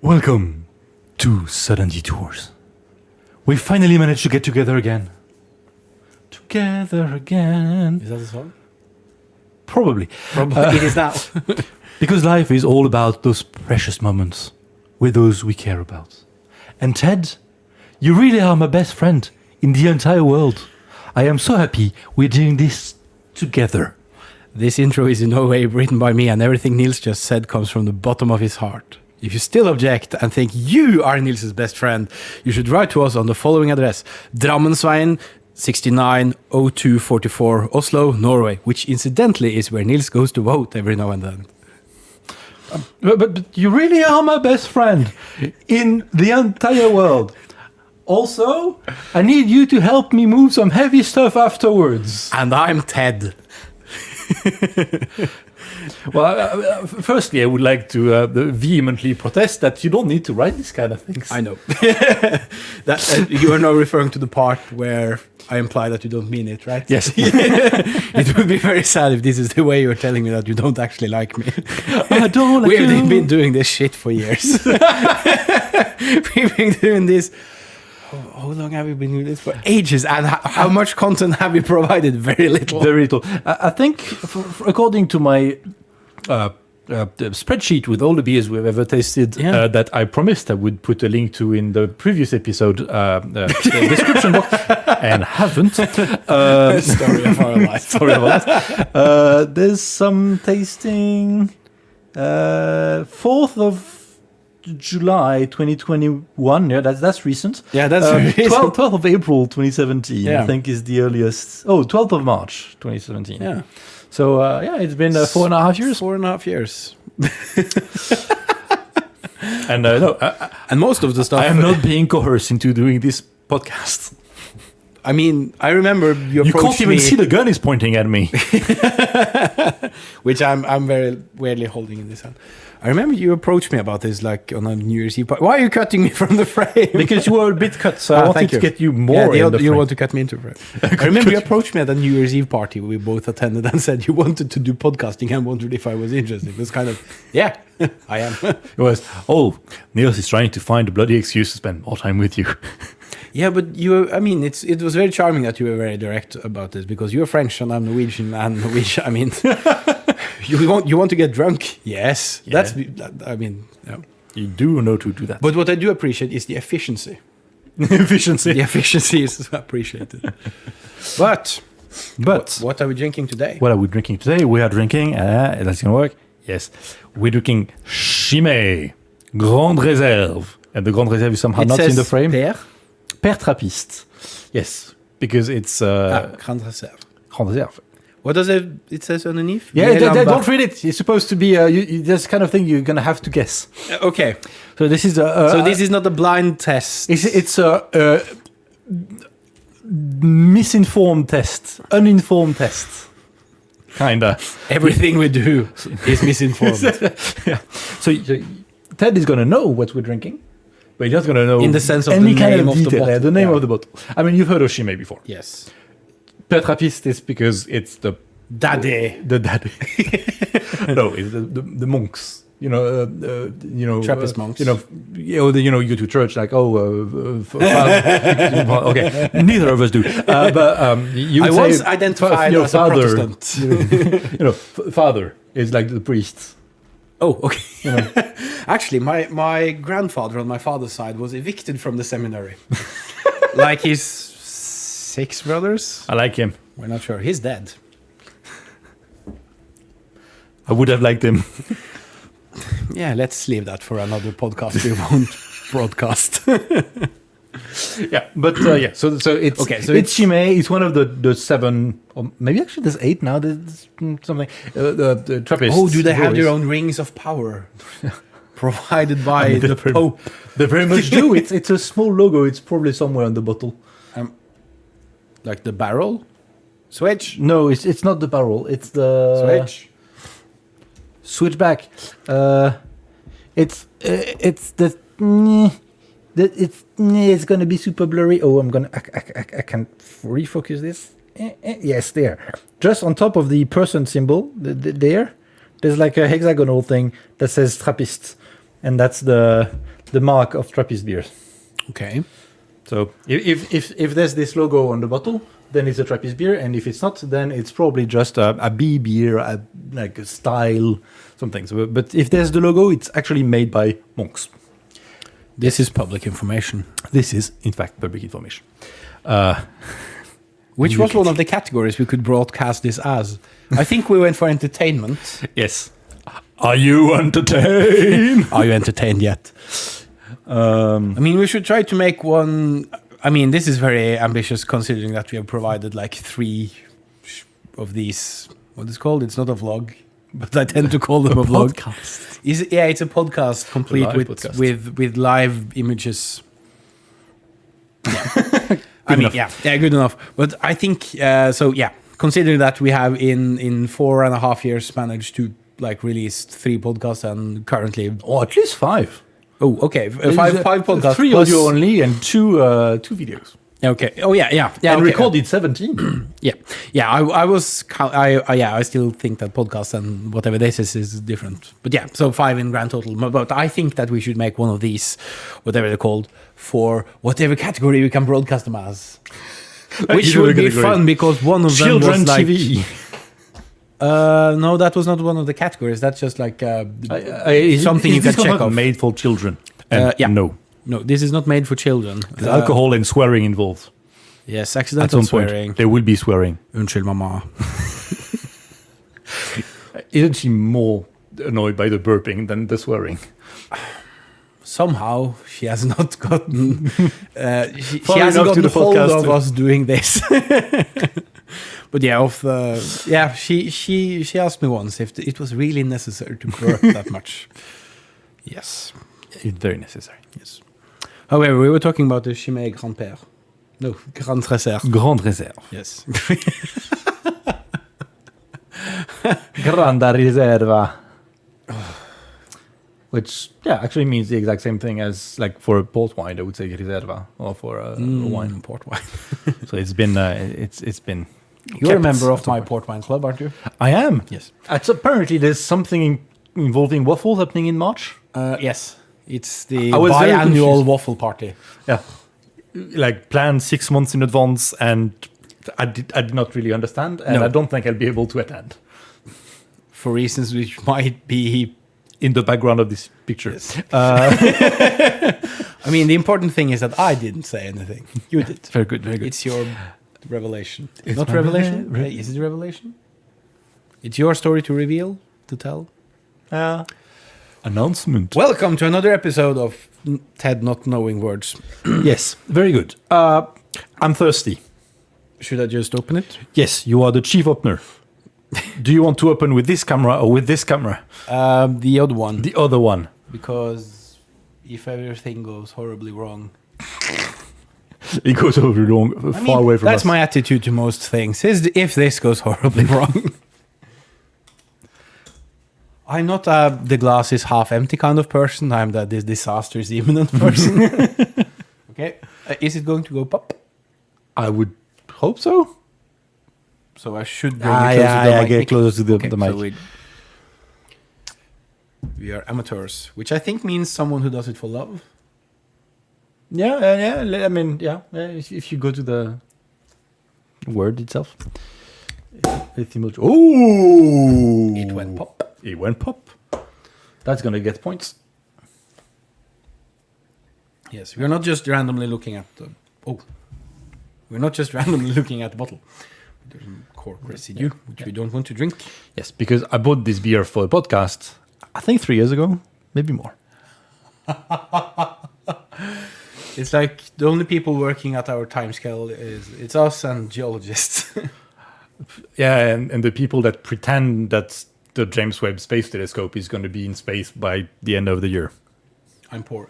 Welcome to Sudden Detours. We finally managed to get together again. Together again. Is that a song? Probably. It is now. Because life is all about those precious moments with those we care about. And Ted, you really are my best friend in the entire world. I am so happy we're doing this together. This intro is in no way written by me, and everything Niels just said comes from the bottom of his heart. If you still object and think you are Niels' best friend, you should write to us on the following address: Drammensveien 690244, Oslo, Norway, which incidentally is where Niels goes to vote every now and then. But you really are my best friend in the entire world. Also, I need you to help me move some heavy stuff afterwards. And I'm Ted. Well, firstly, I would like to vehemently protest that you don't need to write this kind of things. I know. You are now referring to the part where I imply that you don't mean it, right? Yes. It would be very sad if this is the way you're telling me that you don't actually like me. I don't like you. We've been doing this shit for years. We've been doing this. How long have we been doing this for? Ages. And how much content have we provided? Very little. Very little. I think, according to my spreadsheet with all the beers we've ever tasted, that I promised I would put a link to in the previous episode the description box, and haven't. Story of our life. Story of our life. There's some tasting. 4th of July 2021. Yeah, that's recent. Yeah, that's recent. 12th of April 2017, I think, is the earliest. 12th of March 2017. Yeah. So, it's been 4.5 years. 4.5 years. And and most of the stuff. I am not being coerced into doing this podcast. I mean, I remember you approached me. You can't even see the gun is pointing at me. Which I'm very weirdly holding in this hand. I remember you approached me about this like on a New Year's Eve party. Why are you cutting me from the frame? Because you were a bit cut, so I wanted to get you more in the frame. You want to cut me into the frame. I remember you approached me at a New Year's Eve party we both attended and said you wanted to do podcasting and wondered if I was interested. It was kind of, I am. It was, Niels is trying to find a bloody excuse to spend more time with you. Yeah, but it was very charming that you were very direct about this because you're French and I'm Norwegian, and Norwegian, I mean, you want to get drunk? Yes. Yeah. You do know to do that. But what I do appreciate is the efficiency. The efficiency is appreciated. But what are we drinking today? What are we drinking today? We are drinking, that's going to work. Yes. We're drinking Chimay, Grande Réserve. And the Grande Réserve is somehow not in the frame. Père Trappiste. Yes, because it's... Grande Réserve. Grande Réserve. What does it says underneath? Yeah, don't read it. It's supposed to be this kind of thing you're going to have to guess. Okay. So this is so this is not a blind test. It's a misinformed test, uninformed test. Kinda. Everything we do is misinformed. Yeah. So Ted is going to know what we're drinking. But he's not going to know in the sense of any the kind name of of the detail. bottle. The name of the bottle. I mean, you've heard of Chimay before. Yes. Père Trappiste is because it's the daddy. The daddy. No, it's the monks. Trappist monks. You go to church like okay. Neither of us do. But you would I was identified as a Protestant. Father is like the priest. Oh, okay. Actually, my grandfather on my father's side was evicted from the seminary. Like his 6 brothers. I like him. We're not sure. He's dead. I would have liked him. Yeah, let's leave that for another podcast we won't broadcast. Yeah, but So it's okay. So it's Chimay. It's one of the 7, or maybe actually there's 8 now. There's something. The Trappists. Oh, do they have their own rings of power provided by the Pope? They very much do. It's a small logo. It's probably somewhere on the bottle. Like the barrel? Switch? No, it's not the barrel. It's the Switch? switchback. It's it's gonna be super blurry. Oh, I can refocus this. Yes, there. Just on top of the person symbol, there's like a hexagonal thing that says Trappist, and that's the mark of Trappist beers. Okay. So if there's this logo on the bottle, then it's a Trappist beer, and if it's not, then it's probably just a B beer, like a style, something. So, but if there's the logo, it's actually made by monks. This is public information. This is, in fact, public information. Which was one of the categories we could broadcast this as. I think we went for entertainment. Yes. Are you entertained? Are you entertained yet? I mean, we should try to make one. I mean, this is very ambitious considering that we have provided like 3 of these. What is it called? It's not a vlog, but I tend to call them a vlog. Podcast. It's a podcast complete live with, podcast. with live images. Good enough. Good enough. But I think so. Yeah, considering that we have in 4.5 years managed to like release 3 podcasts and currently At least 5. Oh, okay. Five podcasts. 3 plus, audio only and 2 videos. Okay. Oh, yeah. And okay, recorded 17. Yeah. I still think that podcast and whatever this is different. But yeah, so 5 in grand total. But I think that we should make one of these, whatever they're called, for whatever category we can broadcast them as. Which would be fun because one of them Children was like TV. No, that was not one of the categories. That's just like something you can check off. Made for children. And yeah. No. No, this is not made for children. There's alcohol and swearing involved. Yes, At accidental some point, swearing. there will be swearing. Unnskyld, mamma. Isn't she more annoyed by the burping than the swearing? Somehow she has not gotten. She Far hasn't enough to gotten the hold podcast of to- us doing this. But yeah, she asked me once if it was really necessary to burp that much. Yes, It's very necessary. yes. However, we were talking about the Chimay Grand-Père. No, Grande Réserve. Grande Réserve. Yes. Grande Reserva. Which, actually means the exact same thing as, like, for a port wine, I would say Reserva, or for a wine. Port wine. So it's been, it's been. You're a kept member of at my some point. port wine club, aren't you? I am. Yes. Apparently, there's something involving waffles happening in March. Yes. It's the I was very biannual confused. waffle party. Yeah, like planned 6 months in advance, and I did not really understand, and No. I don't think I'll be able to attend. For reasons which might be In the background of this picture. Yes. I mean, the important thing is that I didn't say anything. You did. Very good, very good. It's your revelation. It's Not my revelation? re- Is it revelation? It's your story to reveal, to tell. Announcement. Welcome to another episode of Ted Not Knowing Words. Yes, very good. I'm thirsty. Should I just open it? Yes, you are the chief opener. Do you want to open with this camera or with this camera? The other one. The other one. Because if everything goes horribly wrong. It goes over long, far away from us. That's my attitude to most things. Is if this goes horribly wrong. I'm not the glass is half empty kind of person. I'm the this disaster is imminent person. Okay. Is it going to go pop? I would hope so. So I should bring it closer to the mic. Get closer to Okay, the mic. so we are amateurs, which I think means someone who does it for love. Yeah. I mean, if you go to the word itself. Oh! It went pop. It went pop. That's gonna get points. Yes, we're not just randomly looking at the... Oh. We're not just randomly looking at the bottle. There's some cork residue, which we don't want to drink. Yes, because I bought this beer for a podcast, I think 3 years ago, maybe more. It's like the only people working at our time scale it's us and geologists. Yeah, and the people that pretend that the James Webb Space Telescope is going to be in space by the end of the year. I'm poor.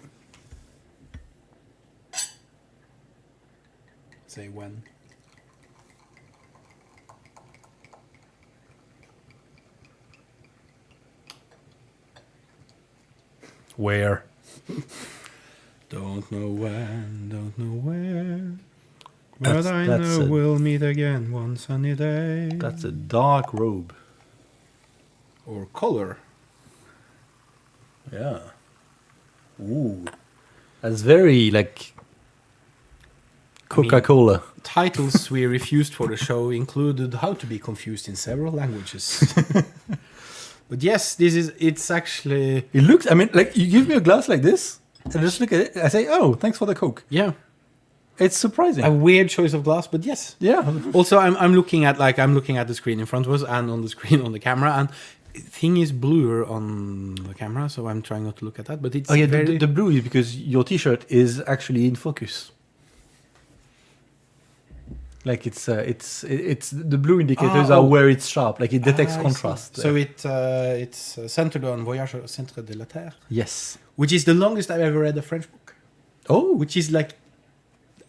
Say when. Where? Don't know when, don't know where. But That's- I that's know a- we'll meet again one sunny day. That's a dark robe. Or color. Yeah. Ooh. That's very like Coca-Cola. Titles we refused for the show included how to be confused in several languages. But yes, it's actually... It looks, I mean, like you give me a glass like this, and I just look at it, I say, oh, thanks for the Coke. Yeah. It's surprising. A weird choice of glass, but yes. Yeah. Also, I'm looking at the screen in front of us and on the screen on the camera, and thing is bluer on the camera, so I'm trying not to look at that. But it's Oh yeah, very... the blue is because your T-shirt is actually in focus. Like it's the blue indicators are where it's sharp. Like it detects I contrast. see. So it's centered on Voyage au centre de la Terre, Yes. which is the longest I've ever read a French book. Oh, Which is like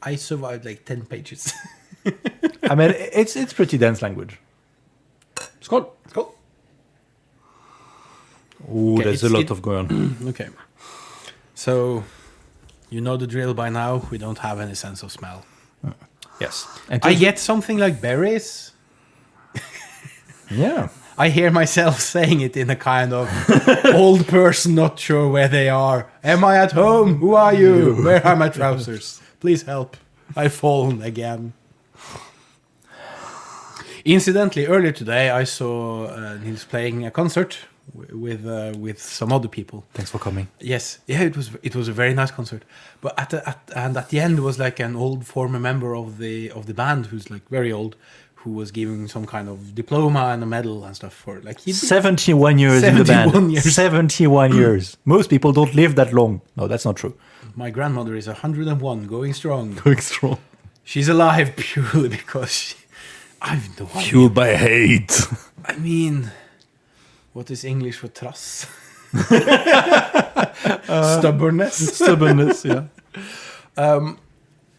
I survived like 10 pages. I mean, it's pretty dense language. Skål. Cool. Oh, Okay, there's a lot of going on. Okay. So you know the drill by now. We don't have any sense of smell. Yes. And I get something like berries. yeah. I hear myself saying it in a kind of old person not sure where they are. Am I at home? Who are you? Where are my trousers? Please help. I've fallen again. Incidentally, earlier today I saw Nils playing a concert with some other people. Thanks for coming. Yes, yeah, it was a very nice concert. But at the end was like an old former member of the band who's like very old, who was giving some kind of diploma and a medal and stuff for like 71 years in the 71 band. years. 71 years. Most people don't live that long. No, that's not true. My grandmother is 101, going strong. Going strong. She's alive purely because I've no idea. Fueled by hate. I mean, what is English for truss? Stubbornness. Stubbornness, yeah.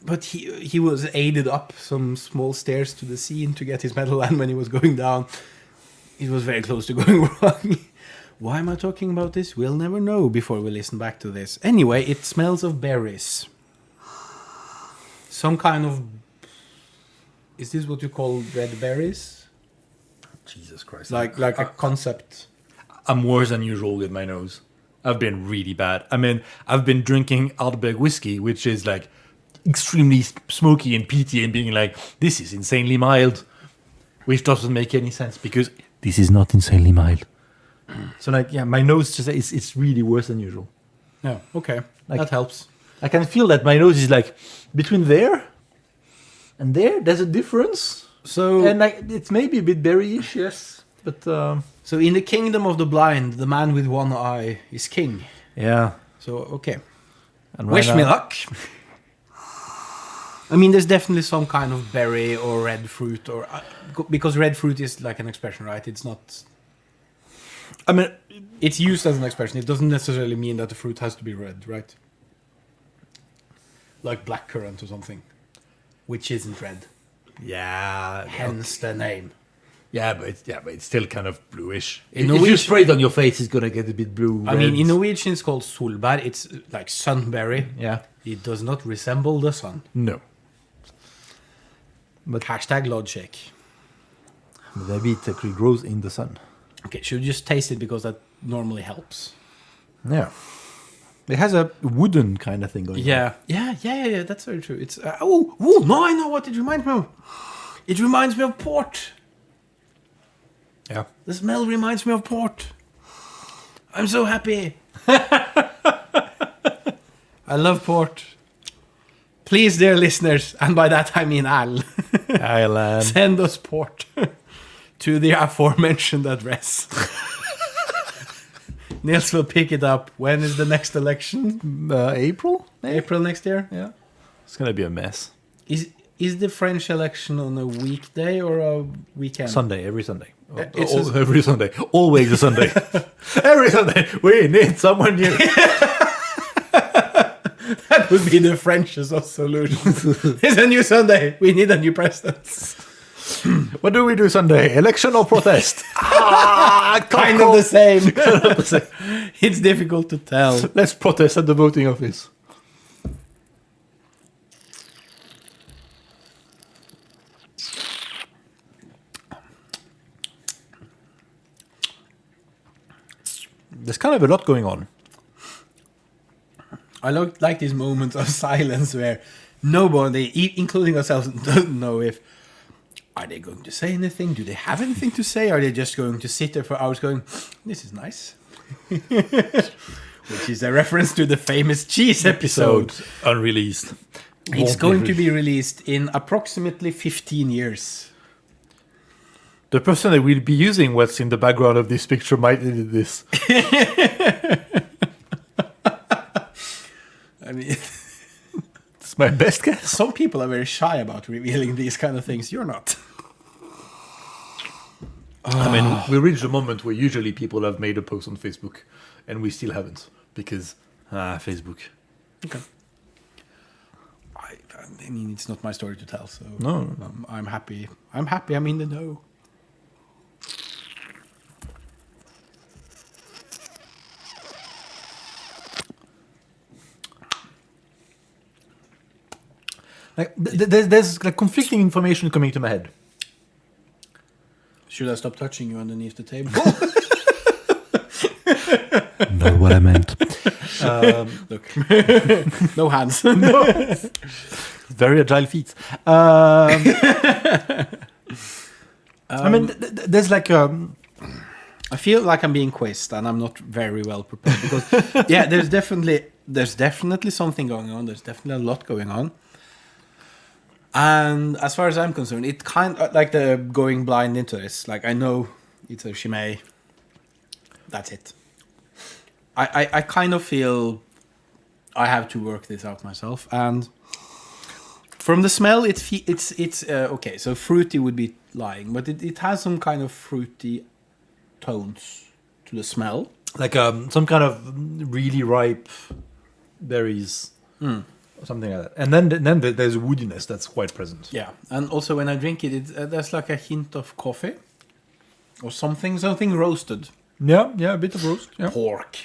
But he was aided up some small stairs to the scene to get his medal, and when he was going down, it was very close to going wrong. Why am I talking about this? We'll never know before we listen back to this. Anyway, it smells of berries. Some kind of... Is this what you call red berries? Jesus Christ. Like a concept. I'm worse than usual with my nose. I've been really bad. I mean, I've been drinking Ardbeg whiskey, which is like extremely smoky and peaty, and being like, this is insanely mild, which doesn't make any sense because this is not insanely mild. So like, yeah, my nose just it's really worse than usual. Yeah, okay. Like- That helps. I can feel that my nose is like between there and there. There's a difference, So, and like it's maybe a bit berry-ish, yes, but so in the kingdom of the blind, the man with one eye is king. yeah. So, okay. And Wish right me now- luck. I mean, there's definitely some kind of berry or red fruit, or because red fruit is like an expression, right? It's not. I mean, It's used as an expression. It doesn't necessarily mean that the fruit has to be red, right? Like blackcurrant or something, which isn't red. yeah, Hence the name. but it's still kind of bluish. In If you Norwegian- spray it on your face, it's gonna get a bit blue. I mean, red. in Norwegian it's called solbær. It's like sunberry. yeah, It does not resemble the sun. no, But hashtag logic. maybe it actually grows in the sun. Okay, should we just taste it because that normally helps? Yeah, it has a wooden kind of thing going. Yeah. That's very true. It's no, I know what it reminds me of. It reminds me of port. on. Yeah, The smell reminds me of port. I'm so happy. I love port. Please, dear listeners, and by that I mean Al, Ireland. send us port to the aforementioned address. Niels will pick it up. When is the next election? April. April next year? Yeah, it's gonna be a mess. Is the French election on a weekday or a weekend? Sunday, every Sunday. It's Every Sunday, always a Sunday. Every Sunday, we need someone new. That would be the French's of solutions. It's a new Sunday. We need a new president. What do we do Sunday? Election or protest? Kind of the same. It's difficult to tell. Let's protest at the voting office. There's kind of a lot going on. I like these moments of silence where nobody, including ourselves, doesn't know if are they going to say anything? Do they have anything to say? Are they just going to sit there for hours going, this is nice? Which is a reference to the famous cheese episode. Unreleased. It's going to be released in approximately 15 years. The person that will be using what's in the background of this picture might edit this. I mean, It's my best guess. some people are very shy about revealing these kind of things. You're not. I mean, we reached a moment where usually people have made a post on Facebook, and we still haven't because Facebook. Okay. I mean, it's not my story to tell, so No. I'm happy. I'm happy. I'm in the know. Like, there's like conflicting information coming to my head. Should I stop touching you underneath the table? Not what I meant. Look, no hands. Very agile feet. I mean, there's like I feel like I'm being quizzed, and I'm not very well prepared because, yeah, there's definitely something going on. There's definitely a lot going on. And as far as I'm concerned, it kind of like the going blind into this. Like, I know it's a Chimay. That's it. I kind of feel I have to work this out myself. And from the smell, it's okay. So fruity would be lying, but it has some kind of fruity tones to the smell. like some kind of really ripe berries. Or something like that. And then there's woodiness that's quite present. Yeah, and also when I drink it, there's like a hint of coffee or something roasted. Yeah, a bit of roast. Yeah. Pork.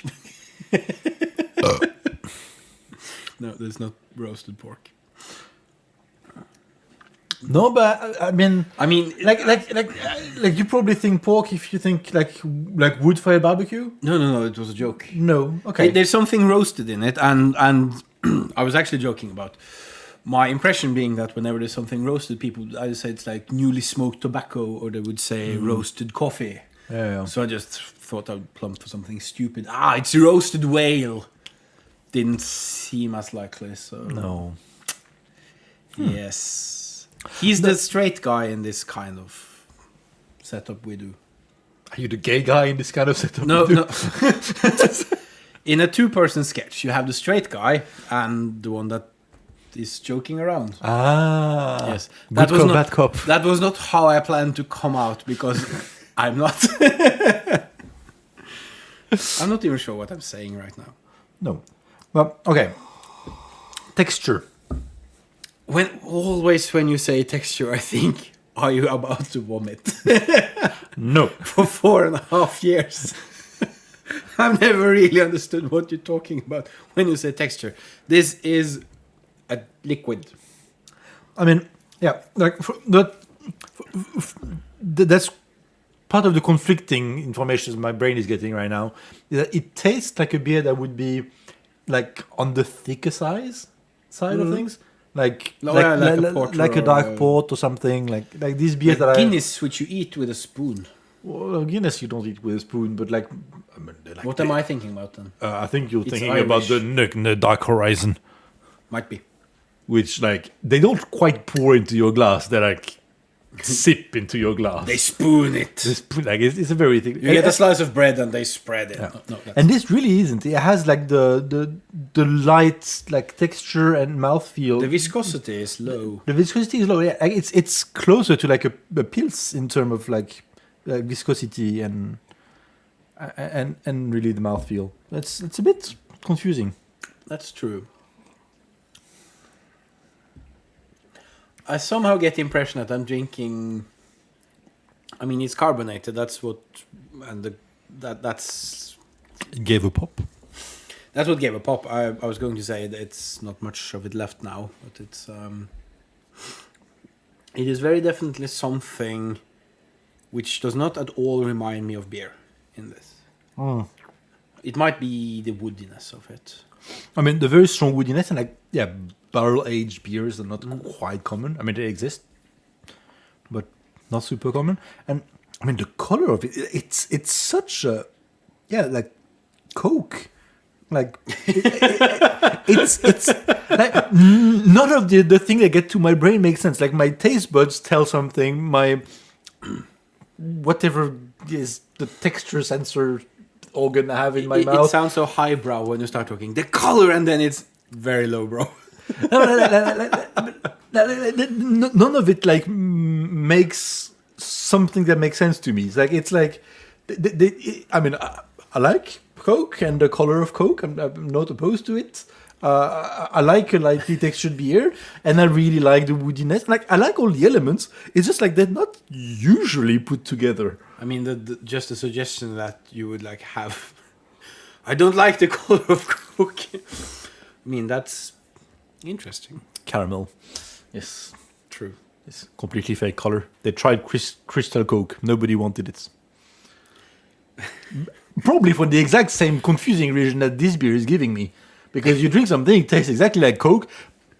No, there's not roasted pork. No, but I mean, like you probably think pork if you think like wood-fired barbecue. No, it was a joke. No, okay. There's something roasted in it, and I was actually joking about my impression being that whenever there's something roasted, people either say it's like newly smoked tobacco, or they would say roasted coffee. Yeah. So I just thought I would plump for something stupid. It's roasted whale. Didn't seem as likely, so... No. Yes. He's the straight guy in this kind of setup we do. Are you the gay guy in this kind of setup? No. In a two-person sketch, you have the straight guy and the one that is joking around. Yes. That Good was cop, not, bad cop. That was not how I planned to come out, because I'm not... I'm not even sure what I'm saying right now. No. Well, okay. Texture. When you say texture, I think, are you about to vomit? No. For 4.5 years. I've never really understood what you're talking about when you say texture. This is a liquid. I mean, yeah, like that's part of the conflicting information my brain is getting right now. Is that it tastes like a beer that would be like on the thicker side of things, like a dark port or something, like these beers that Guinness, which you eat with a spoon. Well, Guinness you don't eat with a spoon, but like, I mean, what am I thinking about then? I think you're thinking Irish. about the Dark Horizon, Might be. which like they don't quite pour into your glass; they like sip into your glass. They spoon it. They spoon, like it's a very thick. You get a slice of bread and they spread it. Yeah. No, And this really isn't. It has like the light like texture and mouthfeel. the viscosity is low. The viscosity is low. Yeah, like, it's closer to like a Pils in terms of like viscosity and really the mouthfeel. It's a bit confusing. That's true. I somehow get the impression that I'm drinking I mean, it's carbonated. That's what, and that's It gave a pop. that's what gave a pop. I was going to say that it's not much of it left now, but it is very definitely something which does not at all remind me of beer in this. Mm. It might be the woodiness of it. I mean, the very strong woodiness and barrel-aged beers are not quite common. I mean, they exist, but not super common. And I mean, the color of it's such a, like Coke. Like, it's like none of the thing that get to my brain makes sense. Like, my taste buds tell something, my whatever is the texture sensor organ I have in my mouth. It sounds so highbrow when you start talking. The color, and then it's very lowbrow. None of it like makes something that makes sense to me. It's like I mean, I like Coke and the color of Coke. I'm not opposed to it. I like a lightly textured beer, and I really like the woodiness. Like, I like all the elements. It's just like they're not usually put together. I mean, just a suggestion that you would like have. I don't like the color of Coke. I mean, that's interesting. Caramel, yes, True. it's completely fake color. They tried Crystal Coke. Nobody wanted it. Probably for the exact same confusing reason that this beer is giving me. Because you drink something, it tastes exactly like Coke,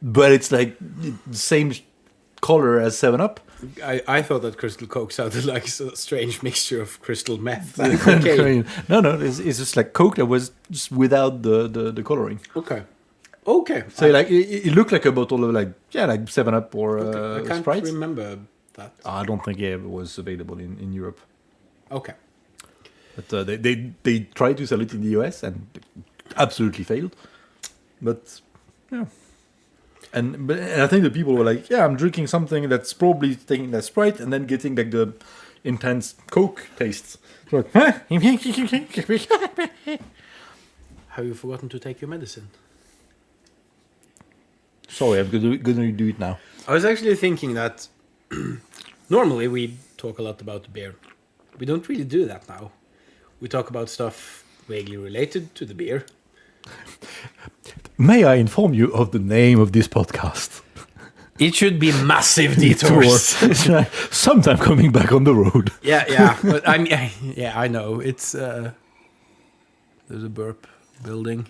but it's like the same color as 7-Up. I thought that Crystal Coke sounded like a strange mixture of crystal meth and cocaine. No, it's just like Coke that was just without the coloring. Okay. So like it looked like a bottle of like 7-Up or I can't Sprite. remember that. I don't think it was available in Europe. Okay. But they tried to sell it in the US and absolutely failed. But yeah, and I think the people were like, I'm drinking something that's probably taking that Sprite and then getting like the intense Coke taste. So like, Have you forgotten to take your medicine? sorry, I'm gonna do it now. I was actually thinking that normally we talk a lot about the beer. We don't really do that now. We talk about stuff vaguely related to the beer. May I inform you of the name of this podcast? It should be massive detours. It's like sometime coming back on the road. Yeah, but I know it's there's a Burp building.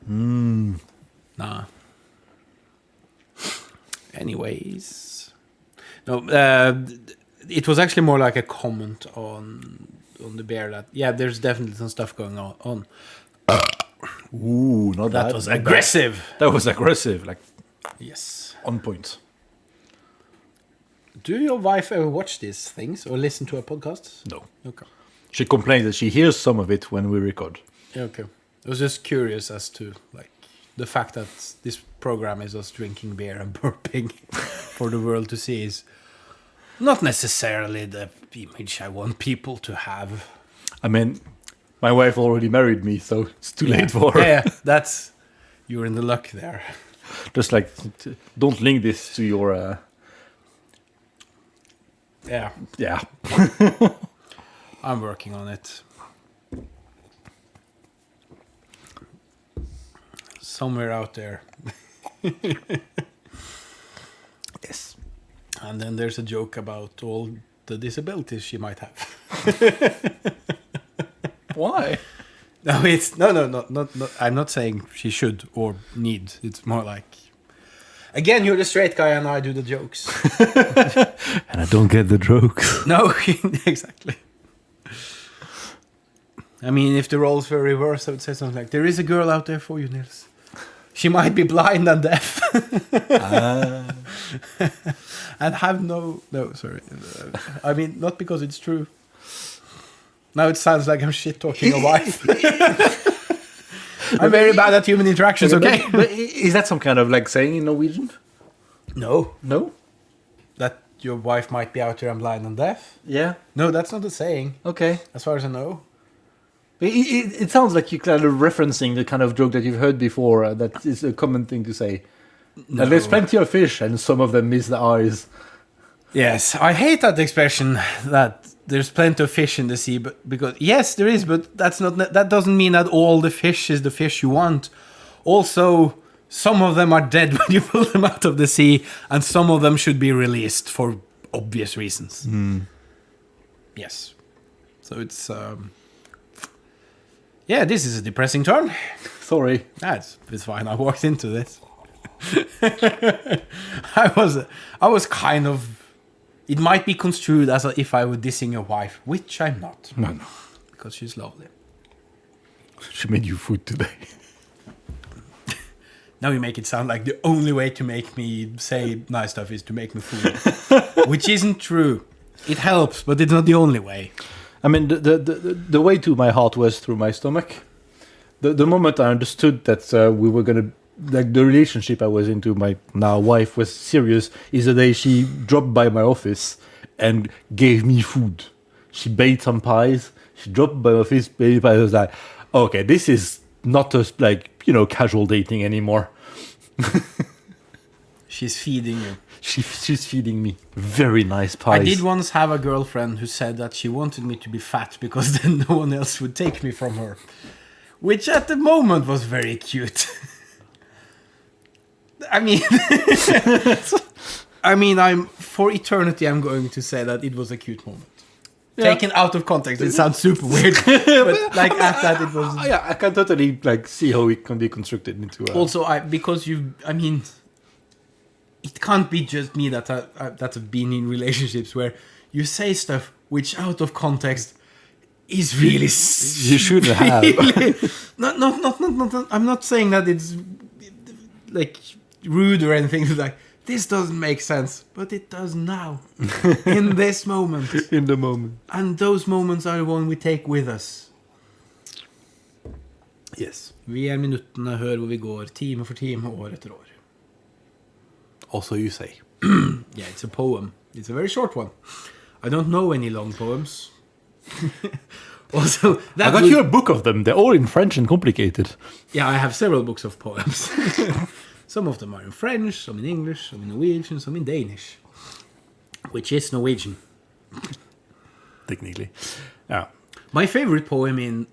Nah. Anyways, no. It was actually more like a comment on the beer that there's definitely some stuff going on. Ooh, not That was aggressive. That was aggressive, like Yes. on point. Do your wife ever watch these things or listen to our podcasts? No. Okay. She complains that she hears some of it when we record. Okay. I was just curious as to like the fact that this program is us drinking beer and burping for the world to see is not necessarily the image I want people to have. I mean, my wife already married me, so it's too late for her. Yeah, that's you're in the luck there. Just like, don't link this to your... Yeah, yeah. I'm working on it. Somewhere out there. Yes. And then there's a joke about all the disabilities she might have. Why? No, it's not. I'm not saying she should or need. It's more like, again, you're the straight guy and I do the jokes. And I don't get the jokes. No, exactly. I mean, if the roles were reversed, I would say something like, there is a girl out there for you, Nils. She might be blind and deaf. And have no, sorry. I mean, not because it's true. Now it sounds like I'm shit-talking a wife. I'm very bad at human interactions, okay? But is that some kind of like saying in Norwegian? No. No? That your wife might be out there and blind and deaf? Yeah. No, that's not a saying, Okay. as far as I know. It sounds like you're kind of referencing the kind of joke that you've heard before. That is a common thing to say. No. And there's plenty of fish, and some of them miss the eyes. Yes, I hate that expression that there's plenty of fish in the sea, but because yes, there is, but that doesn't mean that all the fish is the fish you want. Also, some of them are dead when you pull them out of the sea, and some of them should be released for obvious reasons. Yes. So it's yeah, this is a depressing turn. Sorry. It's fine. I walked into this. I was kind of. It might be construed as if I were dissing your wife, which I'm not. No. Because she's lovely. She made you food today. Now you make it sound like the only way to make me say nice stuff is to make me food. Which isn't true. It helps, but it's not the only way. I mean, the way to my heart was through my stomach. The moment I understood that we were going to, like, the relationship I was into, my now wife, was serious, is the day she dropped by my office and gave me food. She baked some pies. She dropped by my office, baked pies. I was like, okay, this is not just like, casual dating anymore. She's feeding you. She's feeding me very nice pies. I did once have a girlfriend who said that she wanted me to be fat because then no one else would take me from her. Which at the moment was very cute. I mean, I'm for eternity. I'm going to say that it was a cute moment. Yeah. Taken out of context, it sounds super weird. But like at that, it was. Yeah, I can totally see how it can be constructed into. Also, it can't be just me that have been in relationships where you say stuff which out of context is really. You shouldn't have. Not. I'm not saying that it's like rude or anything. It's like, this doesn't make sense, but it does now. In this moment. In the moment. And those moments are the one we take with us. Yes. Vi minuttene, hør hvor vi går, time for time, år etter år. Also you say. Yeah, it's a poem. It's a very short one. I don't know any long poems. Also, I got you a book of them. They're all in French and complicated. Yeah, I have several books of poems. Some of them are in French, some in English, some in Norwegian, some in Danish. Which is Norwegian. Technically. Yeah. My favorite poem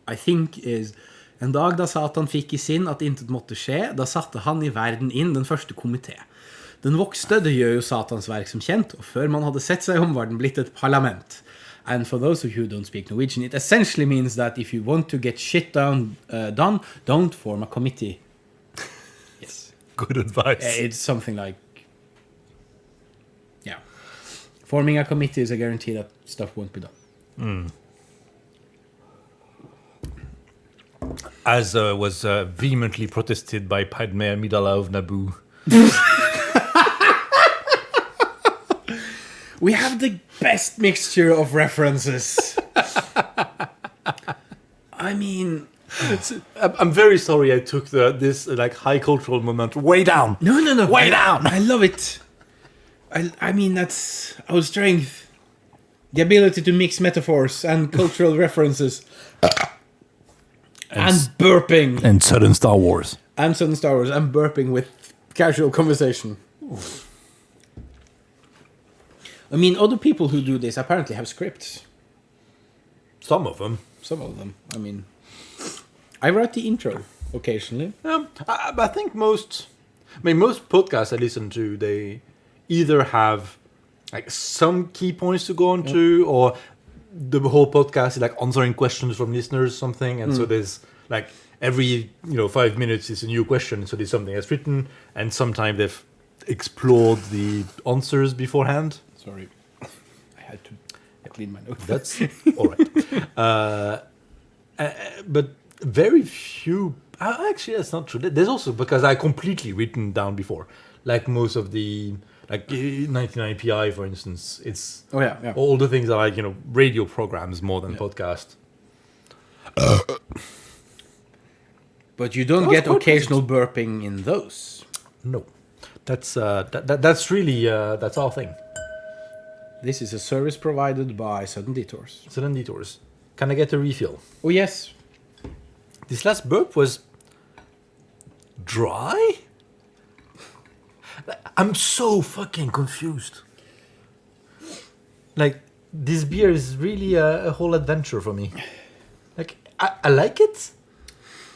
I think is: En dag da Satan fikk i sinn at intet måtte skje, da satte han i verden inn den første komité. Den vokste, det gjør jo Satans verk som kjent, og før man hadde sett seg om var den blitt et parlament. And for those of you who don't speak Norwegian, it essentially means that if you want to get shit done, don't form a committee. Yes. Good advice. It's something like, yeah. Forming a committee is a guarantee that stuff won't be done. As was vehemently protested by Padme Amidala of Naboo. We have the best mixture of references. I mean... I'm very sorry I took this high cultural moment way down. No. Way down. I love it. I mean, that's our strength. The ability to mix metaphors and cultural references. And burping. And sudden Star Wars. And sudden Star Wars. And burping with casual conversation. Oof. I mean, other people who do this apparently have scripts. Some of them. I mean, I write the intro occasionally. I think most podcasts I listen to, they either have some key points to go on to, or the whole podcast is answering questions from listeners or something, and so there's every 5 minutes is a new question, so there's something that's written, and sometimes they've explored the answers beforehand. Sorry, I had to clean my nose. That's all right. But very few. Actually, that's not true. There's also, because I completely written down before, most of the 99PI, for instance. It's all the things are radio programs more than podcast. But you don't get occasional burping in those. No, that's really that's our thing. This is a service provided by Sudden Detours. Sudden Detours. Can I get a refill? Oh, yes. This last burp was dry? I'm so fucking confused. like this beer is really a whole adventure for me. Like I like it,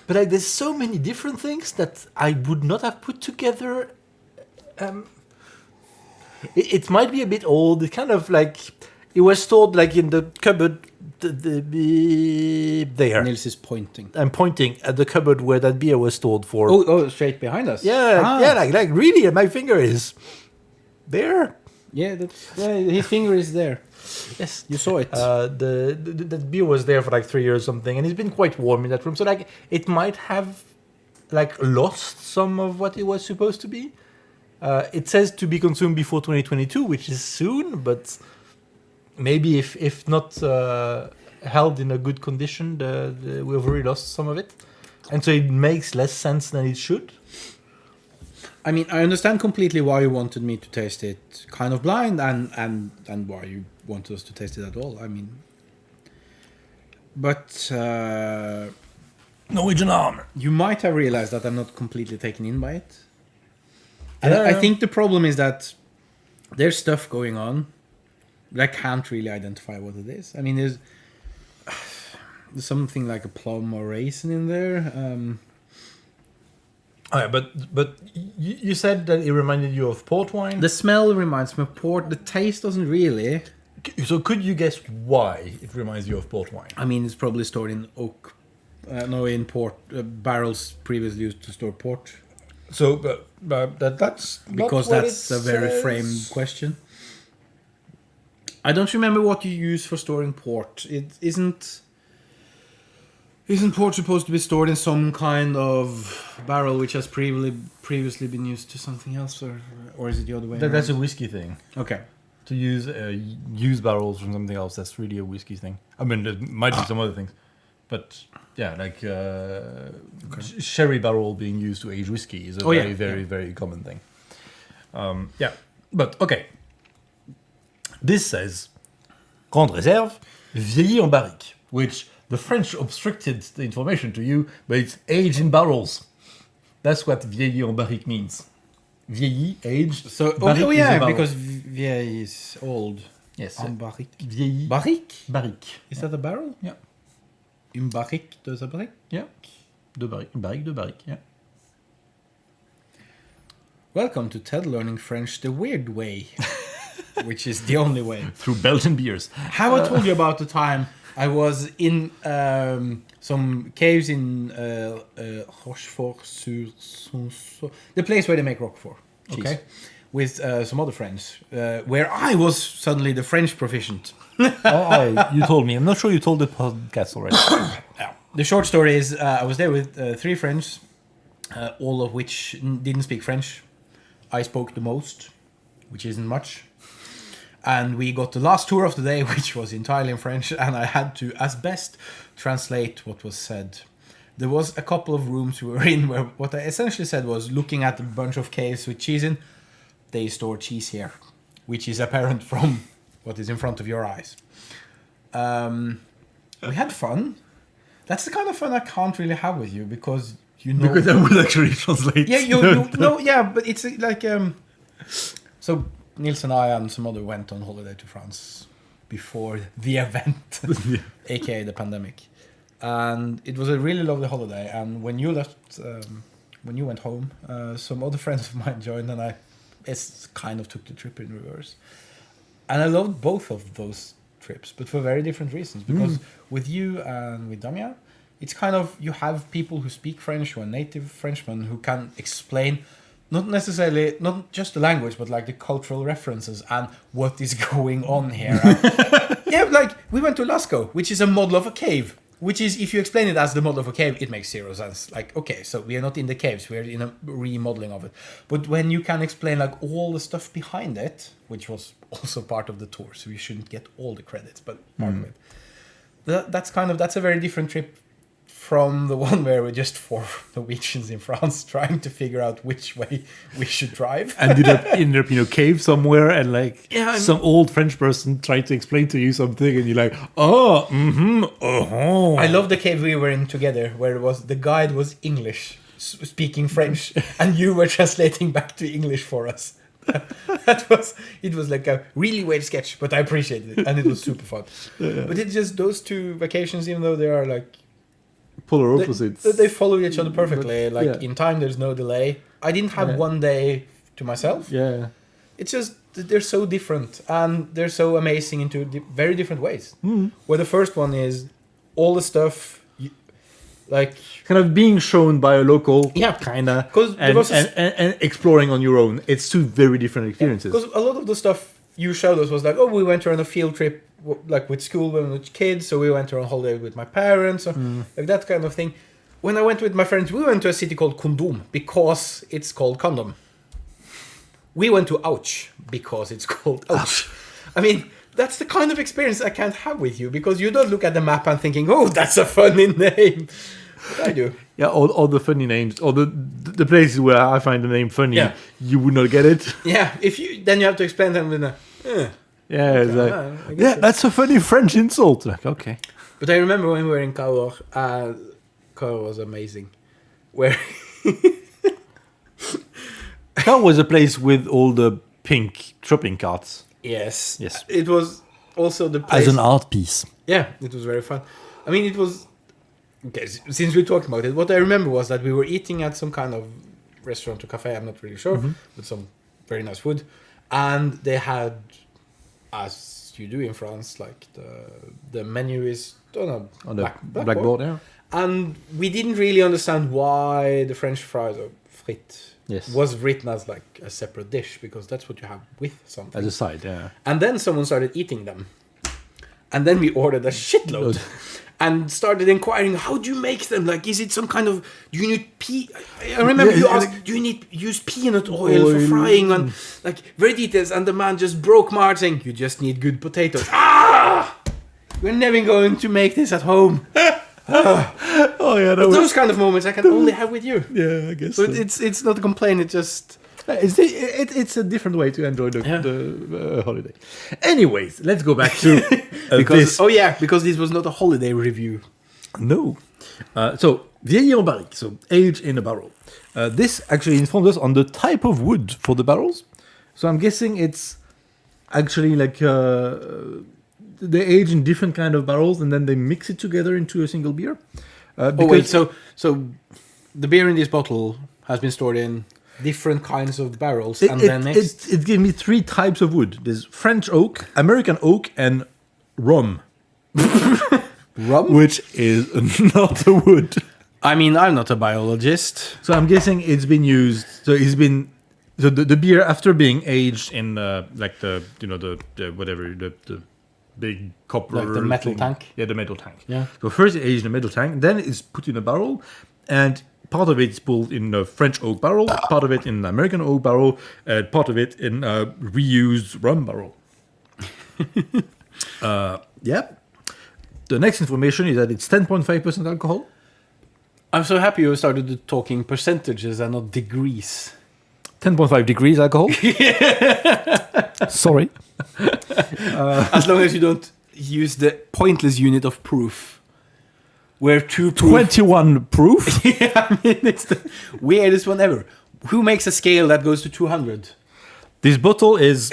but like there's so many different things that I would not have put together. It might be a bit old. It kind of like it was stored like in the cupboard. There. Nils is pointing. I'm pointing at the cupboard where that beer was stored for. Oh, straight behind us. Yeah, like really, my finger is there. Yeah, his finger is there. Yes, You saw it. The beer was there for like 3 years or something, and it's been quite warm in that room. So like it might have like lost some of what it was supposed to be. It says to be consumed before 2022, which is soon, but maybe if not held in a good condition, we've already lost some of it, and so it makes less sense than it should. I mean, I understand completely why you wanted me to taste it kind of blind, and why you wanted us to taste it at all. I mean, but Norwegian arm. you might have realized that I'm not completely taken in by it. Yeah. And I think the problem is that there's stuff going on, but I can't really identify what it is. I mean, there's something like a plum or raisin in there. But you said that it reminded you of port wine. The smell reminds me of port. The taste doesn't really. So could you guess why it reminds you of port wine? I mean, it's probably stored in oak. In port barrels previously used to store port. So, that's Because not what that's it a very says. framed question. I don't remember what you use for storing port. It isn't. Isn't port supposed to be stored in some kind of barrel which has previously been used to something else, or is it the other way? That's a around? whiskey thing. Okay. To use barrels from something else, that's really a whiskey thing. I mean, there might be some other things, but yeah, like sherry barrel being used to age whiskey is a very common thing. Yeah, but okay. This says Grande Réserve vieilli en barrique, which the French obstructed the information to you, but it's aged in barrels. That's what vieilli en barrique means. Vieilli, aged. So, barrique is a barrel. because vieille is old. Yes. En barrique. Vieilli. Barrique? Barrique. Is that a barrel? Yeah. Une barrique de sa barrique? Yeah. De barrique. Une barrique de barrique. Yeah. Welcome to Ted Learning French the weird way, which is the only way. Through Belgian beers. Have I told you about the time I was in some caves in Rochefort-sur-Saône, the place where they make Roquefort cheese, Okay. with some other friends, where I was suddenly the French proficient. You told me. I'm not sure you told the podcast already. The short story is I was there with 3 friends, all of which didn't speak French. I spoke the most, which isn't much. And we got the last tour of the day, which was entirely in French, and I had to, as best, translate what was said. There was a couple of rooms we were in where what I essentially said was, looking at a bunch of caves with cheese in, they store cheese here, which is apparent from what is in front of your eyes. We had fun. That's the kind of fun I can't really have with you, because you know... Because I would actually translate. Yeah, but it's like... So Nils and I and some other went on holiday to France before the event, aka the pandemic. And it was a really lovely holiday. And when you left, when you went home, some other friends of mine joined, and I kind of took the trip in reverse. And I loved both of those trips, but for very different reasons. Because with you and with Damien, it's kind of, you have people who speak French, who are native Frenchmen, who can explain not necessarily, not just the language, but like the cultural references and what is going on here. Yeah, like we went to Lascaux, which is a model of a cave. Which is, if you explain it as the model of a cave, it makes zero sense. Like, okay, so we are not in the caves, we are in a remodeling of it. But when you can explain like all the stuff behind it, which was also part of the tour, so you shouldn't get all the credits, but part of it. That's a very different trip from the one where we're just 4 Norwegians in France trying to figure out which way we should drive. Ended up in a cave somewhere, and like some old French person tried to explain to you something, and you're like, oh, I love the cave we were in together, where it was the guide was English, speaking French, and you were translating back to English for us. It was like a really weird sketch, but I appreciated it, and it was super fun. But it's just those two vacations, even though they are like Polar opposites. they follow each other perfectly. But, like in time, there's no delay. I didn't have one day to myself. Yeah. It's just that they're so different, and they're so amazing into very different ways. Where the first one is all the stuff. Like kind of being shown by a local, kinda, and exploring on your own. It's two very different experiences. Because a lot of the stuff you showed us was like, oh, we went on a field trip, like with school when we were kids, so we went on holiday with my parents, or like that kind of thing. When I went with my friends, we went to a city called Kondom because it's called condom. We went to Ouch because it's called Ouch. I mean, that's the kind of experience I can't have with you, because you don't look at the map and thinking, oh, that's a funny name. But I do. Yeah, all the funny names, or the places where I find the name funny, you would not get it. Yeah, then you have to explain them with a. That's a funny French insult. Like, okay. But I remember when we were in Cahors, Cahors was amazing. Where Cahors was a place with all the pink shopping carts. Yes. It was also the place. As an art piece. Yeah, it was very fun. I mean, it was. Okay, since we're talking about it, what I remember was that we were eating at some kind of restaurant or cafe, I'm not really sure, but some very nice food. And they had, as you do in France, like the menu is on the blackboard. Yeah. And we didn't really understand why the French fries or frites was written as like a separate dish, because that's what you have with something. As a side, yeah. And then someone started eating them. And then we ordered a shitload. And started inquiring, how do you make them? Like, is it some kind of... Do you need I remember you asked, do you use peanut oil for frying? And like, very details. And the man just broke my heart saying, you just need good potatoes. We're never going to make this at home. Those kind of moments I can only have with you. Yeah, I guess so. It's not a complaint, it's just... It's a different way to enjoy the holiday. Anyways, let's go back to because this was not a holiday review. No. So, vieillir en barrique, so age in a barrel. This actually informs us on the type of wood for the barrels. So I'm guessing it's actually like they age in different kind of barrels and then they mix it together into a single beer. So the beer in this bottle has been stored in different kinds of barrels, and then next... It gave me three types of wood. There's French oak, American oak, and rum. Rum? Which is not a wood. I mean, I'm not a biologist. So I'm guessing it's been used... So the beer, after being aged in the big copper... Like the metal tank? Yeah, the metal tank. Yeah. So first it's aged in a metal tank, then it's put in a barrel, and... part of it is pulled in a French oak barrel, part of it in an American oak barrel, and part of it in a reused rum barrel. The next information is that it's 10.5% alcohol. I'm so happy you started talking percentages and not degrees. 10.5 degrees alcohol. Sorry. As long as you don't use the pointless unit of proof. Where 21 proof? Yeah, I mean, it's the weirdest one ever. Who makes a scale that goes to 200? This bottle is...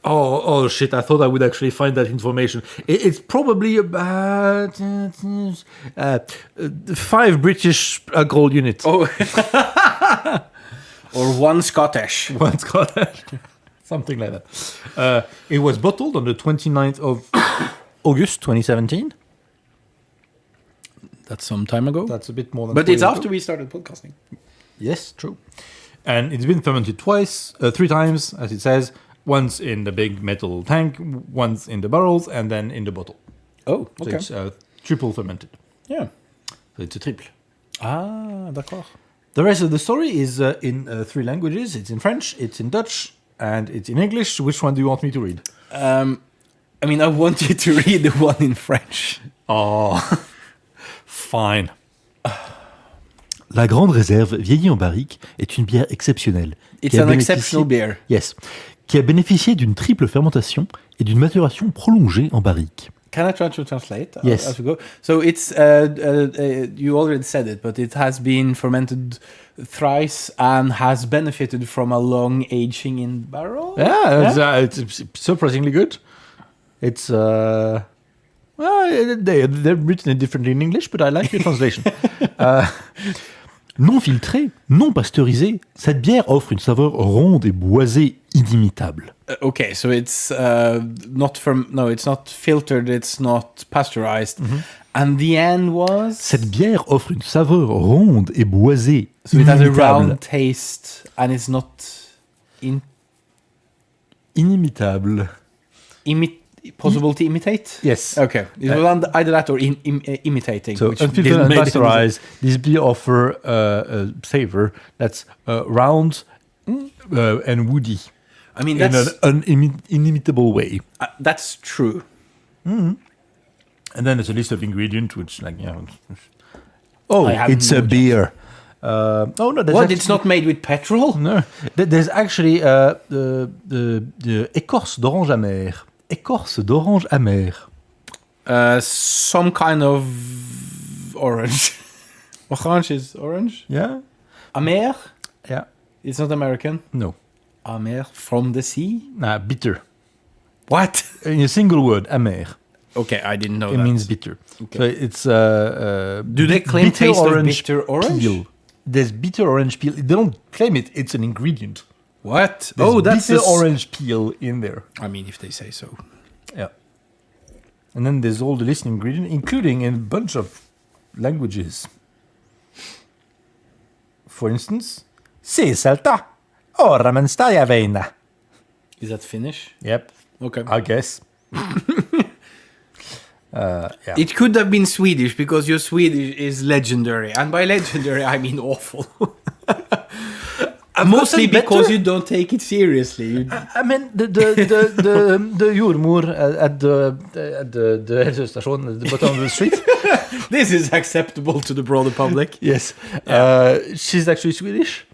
oh shit, I thought I would actually find that information. It's probably about 5 British alcohol units. Oh. Or 1 Scottish. 1 Scottish. Something like that. It was bottled on the 29th of August 2017. That's some time ago. That's a bit more than. But it's after we started podcasting. Yes, true. And it's been fermented 3 times, as it says. Once in the big metal tank, once in the barrels, and then in the bottle. Oh, okay. So it's triple fermented. Yeah. So it's a triple. Ah, d'accord. The rest of the story is in 3 languages. It's in French, it's in Dutch, and it's in English. Which one do you want me to read? I mean, I want you to read the one in French. Oh... Fine. La Grande Réserve vieillie en barrique est une bière exceptionnelle. It's an exceptional beer. Yes. Qui a bénéficié d'une triple fermentation et d'une maturation prolongée en barrique. Can I try to translate Yes. as we go? So it's you already said it, but it has been fermented thrice and has benefited from a long aging in barrel. Yeah, it's surprisingly good. It's they're written differently in English, but I like your translation. Non filtrée, non pasteurisée, cette bière offre une saveur ronde et boisée inimitable. Okay, so it's it's not filtered, it's not pasteurized, and the end was. Cette bière offre une saveur ronde et boisée So it has a inimitable. round taste, and it's not Inimitable. possible to imitate. Yes. Okay, it was either that or imitating. So which unfiltered didn't and make any sense. pasteurized, this beer offer a savor that's round and woody I mean, in that's an inimitable way. that's true. And then there's a list of ingredients, which oh, I have it's no a beer. Oh no, there's What? actually, It's not made with petrol? No, there's actually the écorce d'orange amère. Écorce d'orange amère. Some kind of orange. Orange is orange. Yeah. Amer? Yeah. It's not American. No. Amer from the sea. Nah, bitter. What? In a single word, amère. Okay, I didn't know It that. means bitter. Okay. So it's Do they claim bitter taste of orange bitter orange? peel. There's bitter orange peel. They don't claim it. It's an ingredient. What? There's That's bitter this- orange peel in there. I mean, if they say so. Yeah. And then there's all the list of ingredients, including in a bunch of languages. For instance, si salta, ora men stai avena. Is that Finnish? Yep, Okay. I guess. Yeah. It could have been Swedish because your Swedish is legendary, and by legendary I mean awful. Mostly gotten because better. you don't take it seriously. I mean, the jordmor at the helsestation at the bottom of the street. This is acceptable to the broader public. Yes. She's actually Swedish.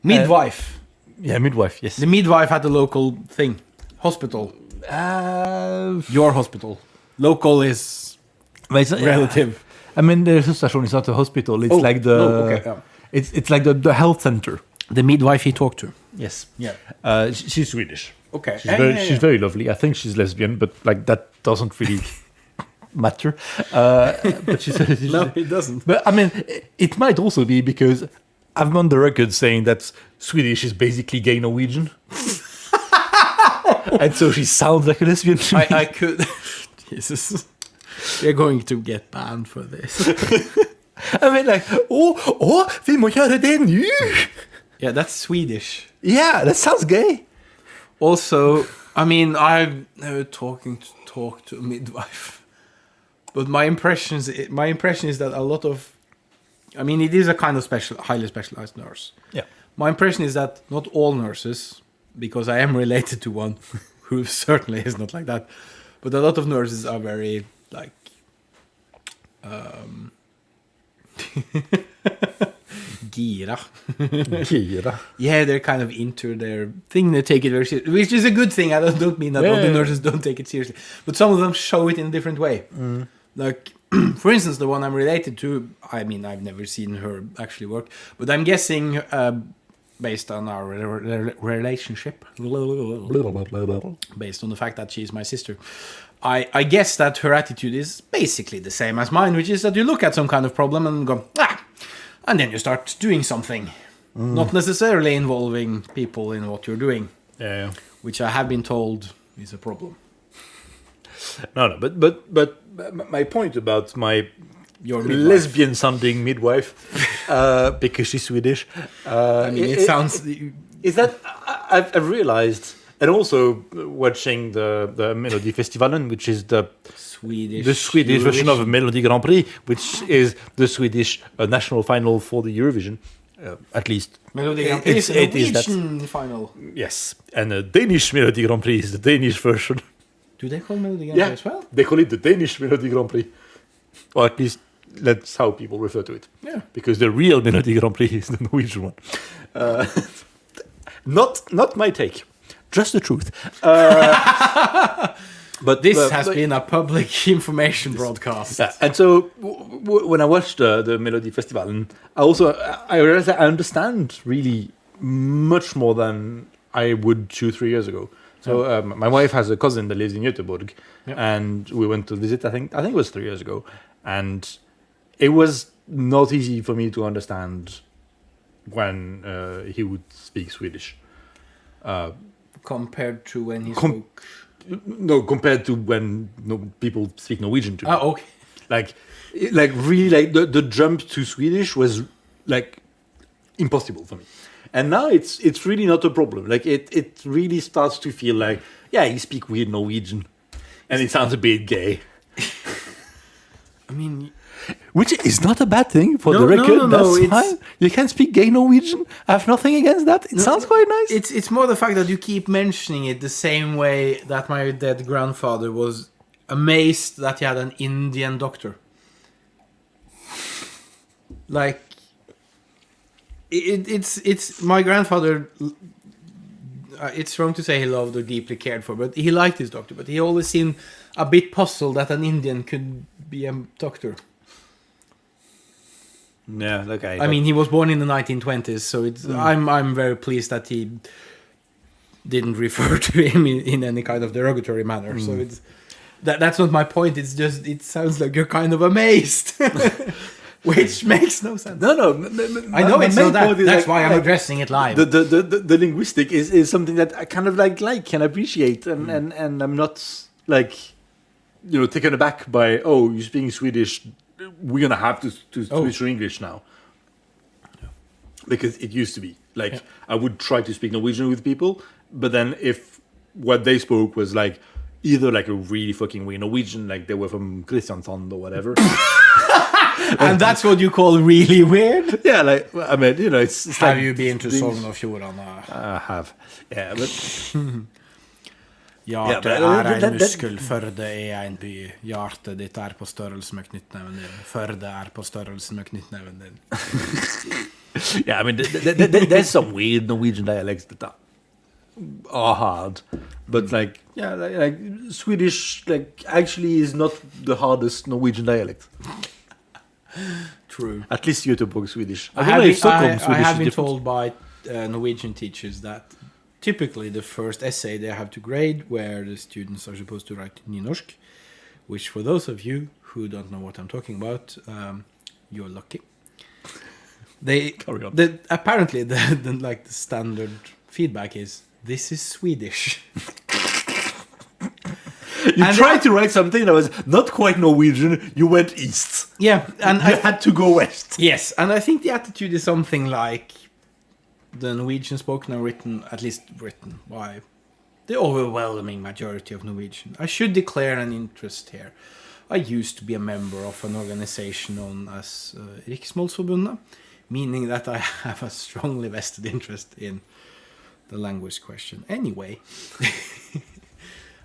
Midwife. Yeah, midwife, yes. The midwife at the local thing. Hospital. Your hospital. Local is But it's not- relative. I mean, the helsestation is not a hospital. It's Oh, like the. no, okay, yeah. It's like the health center. The midwife he talked to. Yes. Yeah. She's Swedish. Okay. She's very lovely. I think she's lesbian, but like that doesn't really matter. But she's No, it doesn't. But I mean, it might also be because I'm on the record saying that Swedish is basically gay Norwegian, and so she sounds like a lesbian. To me. I could. Jesus. We're going to get banned for this. I mean, like, vi må göra det nu. Yeah, that's Swedish. Yeah, that sounds gay. Also, I mean, I've never talked to a midwife, but my impression is that a lot of, I mean, it is a kind of highly specialized nurse. Yeah. My impression is that not all nurses, because I am related to one who certainly is not like that, but a lot of nurses are very like, gira. Kira. Yeah, they're kind of into their thing. They take it very seriously, which is a good thing. I don't mean that all the Yeah. nurses don't take it seriously, but some of them show it in a different way. Like, for instance, the one I'm related to. I mean, I've never seen her actually work, but I'm guessing, based on our relationship, based on the fact that she's my sister, I guess that her attitude is basically the same as mine, which is that you look at some kind of problem and go, and then you start doing something. Not necessarily involving people in what you're doing, Yeah. which I have been told is a problem. No, but my point about my Your midwife. lesbian sounding midwife, because she's Swedish. I mean, it sounds... Is that I've realized, and also watching the Melody Festivalen, which is the Swedish version of Melody Grand Prix, which is the Swedish national final for the Eurovision, at least. Melody Grand Prix is it is that. Norwegian final. Yes, and the Danish Melody Grand Prix is the Danish version. Do they call Melody Grand Prix as well? They call it the Danish Melody Grand Prix, or at least that's how people refer to it. Yeah. Because the real Melody Grand Prix is the Norwegian one. Not my take, just the truth. But This has been a public information broadcast. Yeah, and so when I watched the Melody Festival, and I realized that I understand really much more than I would 2-3 years ago. So my wife has a cousin that lives in Göteborg, and we went to visit. I think it was 3 years ago, and it was not easy for me to understand when he would speak Swedish. Compared to when he spoke. No, compared to when people speak Norwegian to me. Oh, okay. Like really, like the jump to Swedish was like impossible for me. And now it's really not a problem. Like it really starts to feel like, yeah, you speak weird Norwegian, and it sounds a bit gay. I mean, which is not a bad thing for No, the record. no, That's fine. You can speak gay Norwegian. I have nothing against that. It sounds quite nice. it's more the fact that you keep mentioning it the same way that my dead grandfather was amazed that he had an Indian doctor. Like, it's my grandfather. It's wrong to say he loved or deeply cared for, but he liked his doctor. But he always seemed a bit puzzled that an Indian could be a doctor. Yeah, okay. I mean, he was born in the 1920s, so it's. I'm very pleased that he didn't refer to him in any kind of derogatory manner. So it's that's not my point. It's just it sounds like you're kind of amazed, which makes no sense. No. I know it's not that. That's like, why I'm addressing it live. The linguistic is something that I kind of like and appreciate, and I'm not like, taken aback by, you're speaking Swedish. We're gonna have to switch to English now, because it used to be like I would try to speak Norwegian with people, but then if what they spoke was like either like a really fucking weird Norwegian, like they were from Kristiansand or whatever, and that's what you call really weird. Yeah, like I mean, it's Have like you been to Sogn og Fjordane? I have, yeah, but. Hjertet en muskel, Førde en by. Hjertet ditt på størrelse med knyttneven din. Førde på størrelse med knyttneven din. Yeah, I mean, there's some weird Norwegian dialects that are hard, but like Swedish, like actually is not the hardest Norwegian dialect. True. At least Göteborg Swedish. I have been told by Norwegian teachers that typically the first essay they have to grade, where the students are supposed to write nynorsk, which for those of you who don't know what I'm talking about, you're lucky. Apparently the standard feedback is, this is Swedish. You tried to write something that was not quite Norwegian, you went east. Yeah, and I had to go west. Yes, and I think the attitude is something like the Norwegian spoken and written, at least written by the overwhelming majority of Norwegian. I should declare an interest here. I used to be a member of an organization known as Riksmålsforbundet, meaning that I have a strongly vested interest in the language question. Anyway,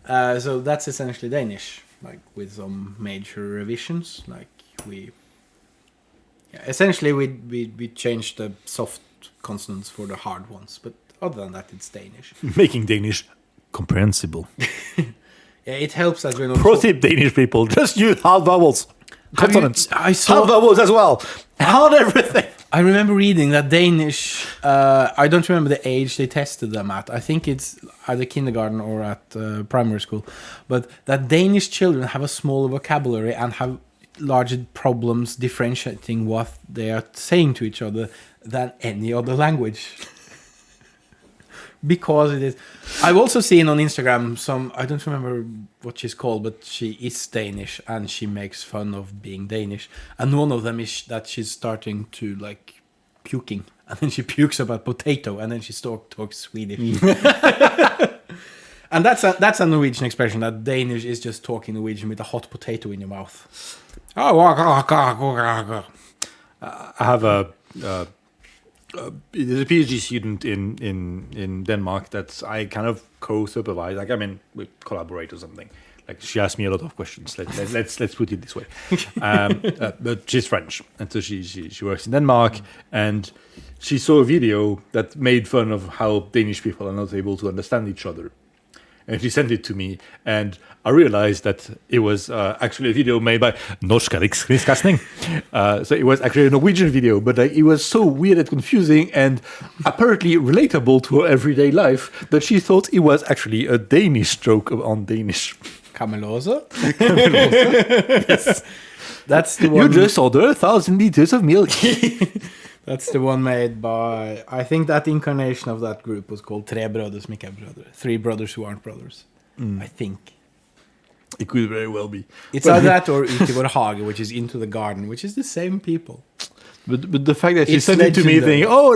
so that's essentially Danish, like with some major revisions. Like essentially we changed the soft consonants for the hard ones, but other than that, it's Danish. Making Danish comprehensible. Yeah, it helps that we're not. Pro tip, Danish people, just use hard vowels, consonants. I saw hard vowels as well. Hard everything. I remember reading that Danish. I don't remember the age they tested them at. I think it's either kindergarten or at primary school, but that Danish children have a smaller vocabulary and have larger problems differentiating what they are saying to each other than any other language. Because it is. I've also seen on Instagram some, I don't remember what she's called, but she is Danish and she makes fun of being Danish. And one of them is that she's starting to like puking, and then she pukes up a potato, and then she talks Swedish. And that's a Norwegian expression, that Danish is just talking Norwegian with a hot potato in your mouth. I have there's a PhD student in Denmark that I kind of co-supervise. Like, I mean, we collaborate or something. Like, she asked me a lot of questions. Let's put it this way. But she's French, and so she works in Denmark, and she saw a video that made fun of how Danish people are not able to understand each other. and she sent it to me, and I realized that it was actually a video made by Norska Rikskringkasting. So it was actually a Norwegian video, but it was so weird and confusing and apparently relatable to her everyday life that she thought it was actually a Danish joke on Danish. Kamelose? Yes. That's the You one. just ordered 1,000 liters of milk. That's the one made by. I think that incarnation of that group was called Tre brødre som ikke er brødre. Three brothers who aren't brothers. I think. It could very well be. It's either that or Ute vår hage, which is Into the Garden, which is the same people. But the fact that she It's sent it to me legendary. thinking, oh,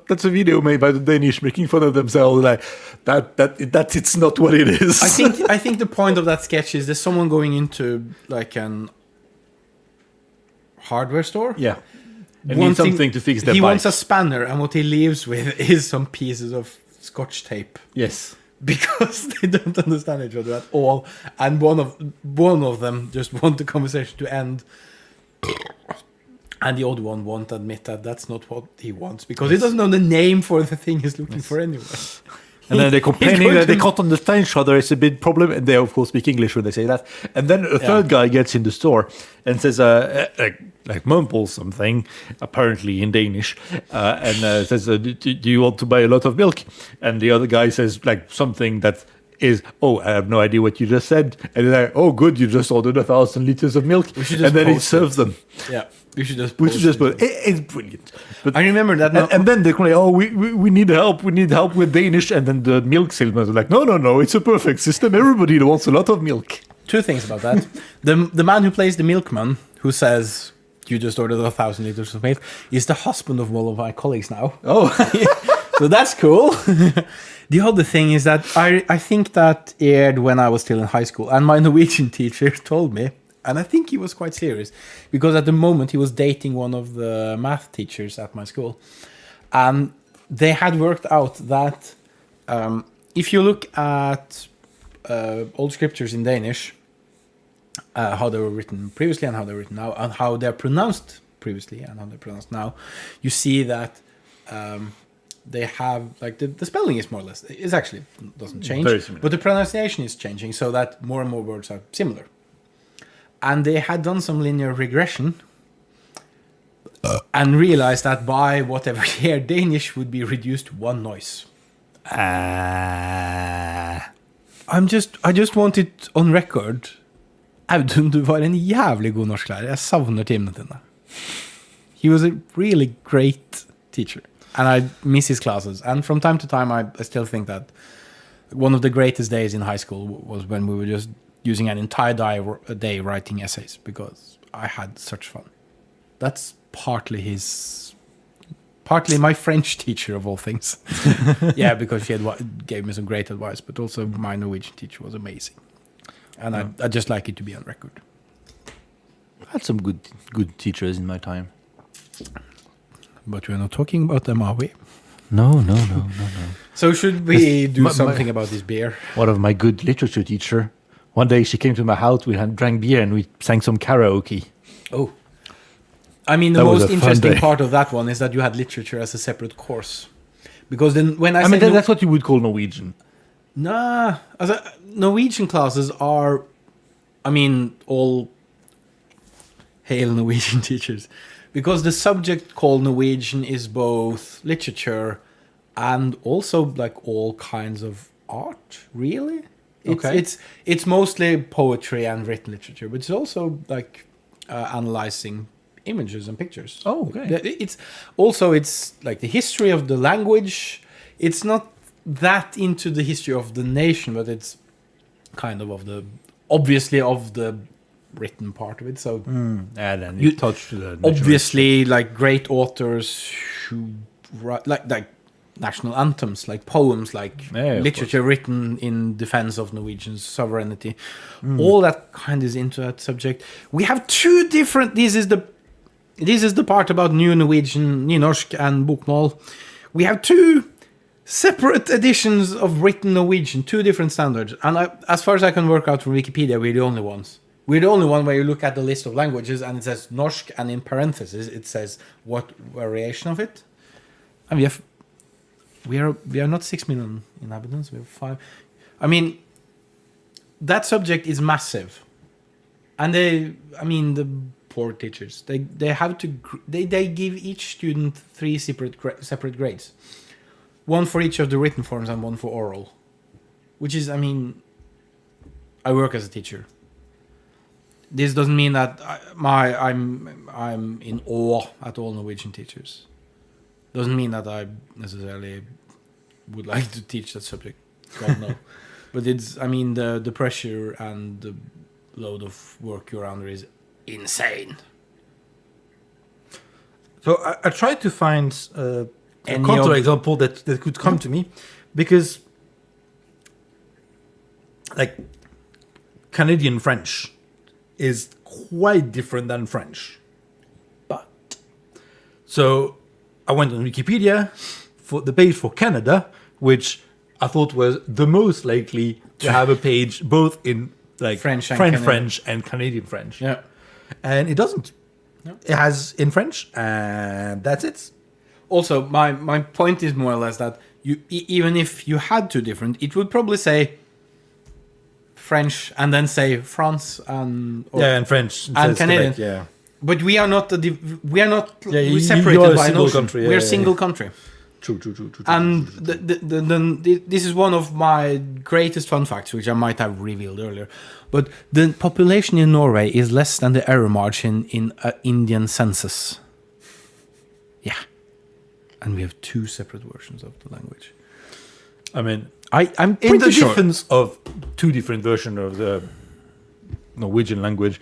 that's a video made by the Danish making fun of themselves, like that it's not what it is. I think the point of that sketch is there's someone going into like an hardware store. yeah. And need something to fix their He bike. wants a spanner, and what he leaves with is some pieces of scotch tape. Yes. Because they don't understand each other at all, and one of them just want the conversation to end, and the other one won't admit that that's not what he wants because he doesn't know the name for the thing he's looking for anyway. And then they're complaining going that they to- can't understand each other. It's a big problem. And they, of course, speak English when they say that. And then a third guy gets in the store and says, like mumbles something, apparently in Danish, and says, do you want to buy a lot of milk? And the other guy says, like, something that is, oh, I have no idea what you just said. And they're like, oh, good, you just ordered 1,000 liters of milk. We should And just then he post serves them. Yeah, we should just. But it's brilliant. But I remember that. and then they're like, oh, we need help. We need help with Danish. And then the milk salesman are like, no, it's a perfect system. Everybody wants a lot of milk. Two things about that. The man who plays the milkman, who says you just ordered 1,000 liters of milk, is the husband of one of my colleagues now. Oh, So that's cool. The other thing is that I think that aired when I was still in high school, and my Norwegian teacher told me, and I think he was quite serious, because at the moment he was dating one of the math teachers at my school, and they had worked out that if you look at old scriptures in Danish, how they were written previously and how they're written now, and how they're pronounced previously and how they're pronounced now, you see that they have, like, the spelling is more or less, it actually doesn't change, Very similar. but the pronunciation is changing so that more and more words are similar. And they had done some linear regression and realized that by whatever year, Danish would be reduced to one noise. I just want it on record. Audun, du var en jævlig god norsklærer. Jeg savner timene dine. He was a really great teacher. And I miss his classes. And from time to time, I still think that one of the greatest days in high school was when we were just using an entire day writing essays, because I had such fun. That's partly my French teacher of all things. Yeah, because she gave me some great advice, but also my Norwegian teacher was amazing. And I just like it to be on record. I had some good teachers in my time. But we're not talking about them, are we? No. So should we do my- something about this beer? One of my good literature teacher. One day she came to my house, we drank beer and we sang some karaoke. Oh. I mean, the That was most a fun interesting day. part of that one is that you had literature as a separate course. Because then when I I mean, said that's what you would call Norwegian. nah, Norwegian classes are, I mean, all hail Norwegian teachers. Because the subject called Norwegian is both literature and also like all kinds of art, really. Okay. It's mostly poetry and written literature, but it's also like analyzing images and pictures. Oh, okay. It's like the history of the language. It's not that into the history of the nation, but it's kind of the written part of it. So And then You- you touched the obviously, like great authors who write like national anthems, like poems, like Yeah, of literature written in defense of Norwegian sovereignty. All that kind is into that subject. We have two different. This is the part about New Norwegian, Nynorsk, and Bokmål. We have two separate editions of written Norwegian, two different standards. And as far as I can work out from Wikipedia, we're the only ones. We're the only one where you look at the list of languages and it says Norsk, and in parentheses it says what variation of it. And we are not 6 million inhabitants. We have I mean, that subject is massive, and the poor teachers, they have to they give each student 3 separate grades, one for each of the written forms and one for oral, which is, I mean, I work as a teacher. This doesn't mean that I'm in awe at all Norwegian teachers. Doesn't mean that I necessarily would like to teach that subject. God no. But it's, I mean, the pressure and the load of work you're under is insane. So I tried to find a Any counter of- example that could come to me, because like Canadian French is quite different than French. But So I went on Wikipedia for the page for Canada, which I thought was the most likely to have a page both in like French and Canadian. French and Canadian French. yeah, And it doesn't. No. It has in French, and that's it. also my point is more or less that you even if you had 2 different, it would probably say French and then say France and And French and says Canadian. Quebec, yeah. But we are not Yeah, we're separated you are a by an single ocean. country, We're a yeah, single yeah. country. True. And this is one of my greatest fun facts, which I might have revealed earlier. But the population in Norway is less than the error margin in an Indian census. Yeah. And we have 2 separate versions of the language. I mean, I'm in pretty the sure. difference of 2 different versions of the Norwegian language,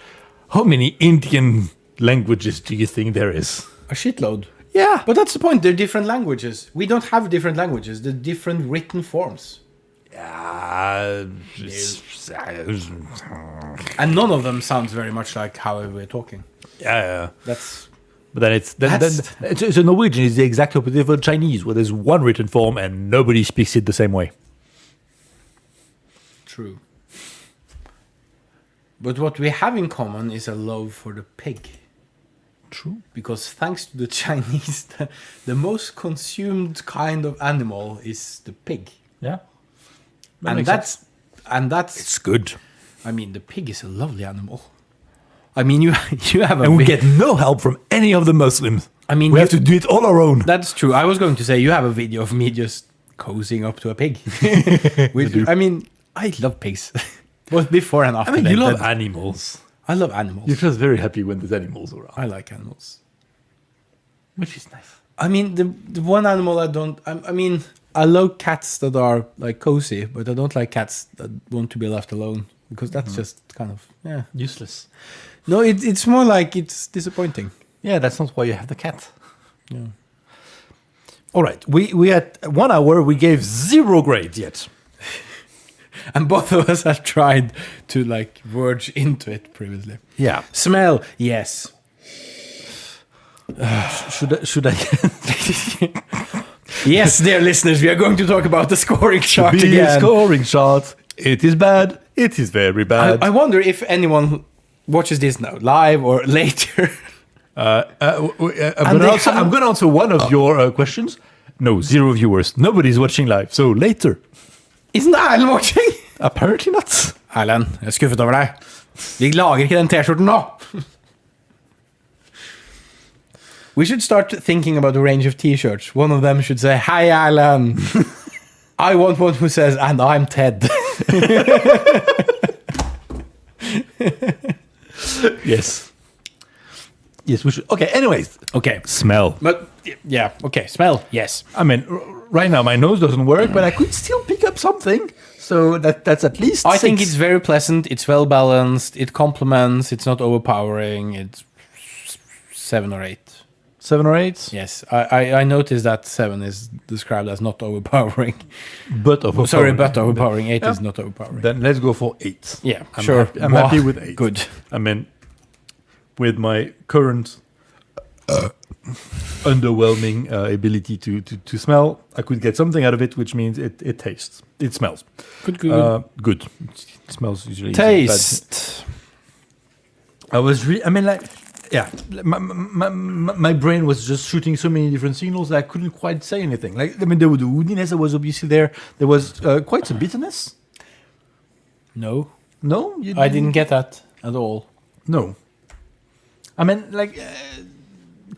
how many Indian languages do you think there is? A shitload. Yeah. But that's the point. They're different languages. We don't have different languages. They're different written forms. And none of them sounds very much like how we're talking. Yeah. That's But then so Norwegian is the exact opposite of Chinese, where there's one written form and nobody speaks it the same way. true. But what we have in common is a love for the pig. True. Because thanks to the Chinese, the most consumed kind of animal is the pig. Yeah. And that's It's good. I mean, the pig is a lovely animal. I mean, you have a And we vi- get no help from any of the Muslims. I mean, we you- have to do it all our own. That's true. I was going to say you have a video of me just cozying up to a pig. I mean, I love pigs, both before and after. I mean, you they're love dead. animals. I love animals. You're just very happy when there's animals around, I like animals. which is nice. I mean, the one animal I don't. I mean, I love cats that are like cozy, but I don't like cats that want to be left alone because that's just kind of Useless. No, it's more like it's disappointing. Yeah, that's not why you have the cat. Yeah. All right, we had 1 hour. We gave 0 grades yet. And both of us have tried to like verge into it previously. Yeah. Smell, yes. Should I? Yes, dear listeners, we are going to talk about the scoring chart Be again. scoring chart. It is bad. It is very bad. I wonder if anyone watches this now, live or later. I'm going to answer one of your questions. No, 0 viewers. Nobody's watching live. So later. Isn't Erlend watching? Apparently not. Erlend, jeg er skuffet over deg. Vi lager ikke den t-skjorten nå. We should start thinking about a range of t-shirts. One of them should say, "Hi, Erlend." I want one who says, "And I'm Ted." Yes. Yes, we should. Okay, anyways. Okay. Smell. But, yeah, okay. Smell, yes. I mean, right now my nose doesn't work, but I could still pick up something. So that's at least I think 6. it's very pleasant. It's well balanced. It complements. It's not overpowering. It's 7 or 8. 7 or 8. Yes, I noticed that 7 is described as not overpowering. But overpowering. Sorry, but overpowering. 8 is not overpowering. Then let's go for 8. Yeah, I'm sure. Happy, I'm happy with 8. Good. I mean, with my current underwhelming ability to smell, I could get something out of it, which means it tastes. It smells. Good. Good. It smells usually. Taste. I was really. I mean, like, yeah. My brain was just shooting so many different signals that I couldn't quite say anything. Like, I mean, the woodiness that was obviously there. There was quite some bitterness. No, No, I didn't get that at all. No, I mean, like,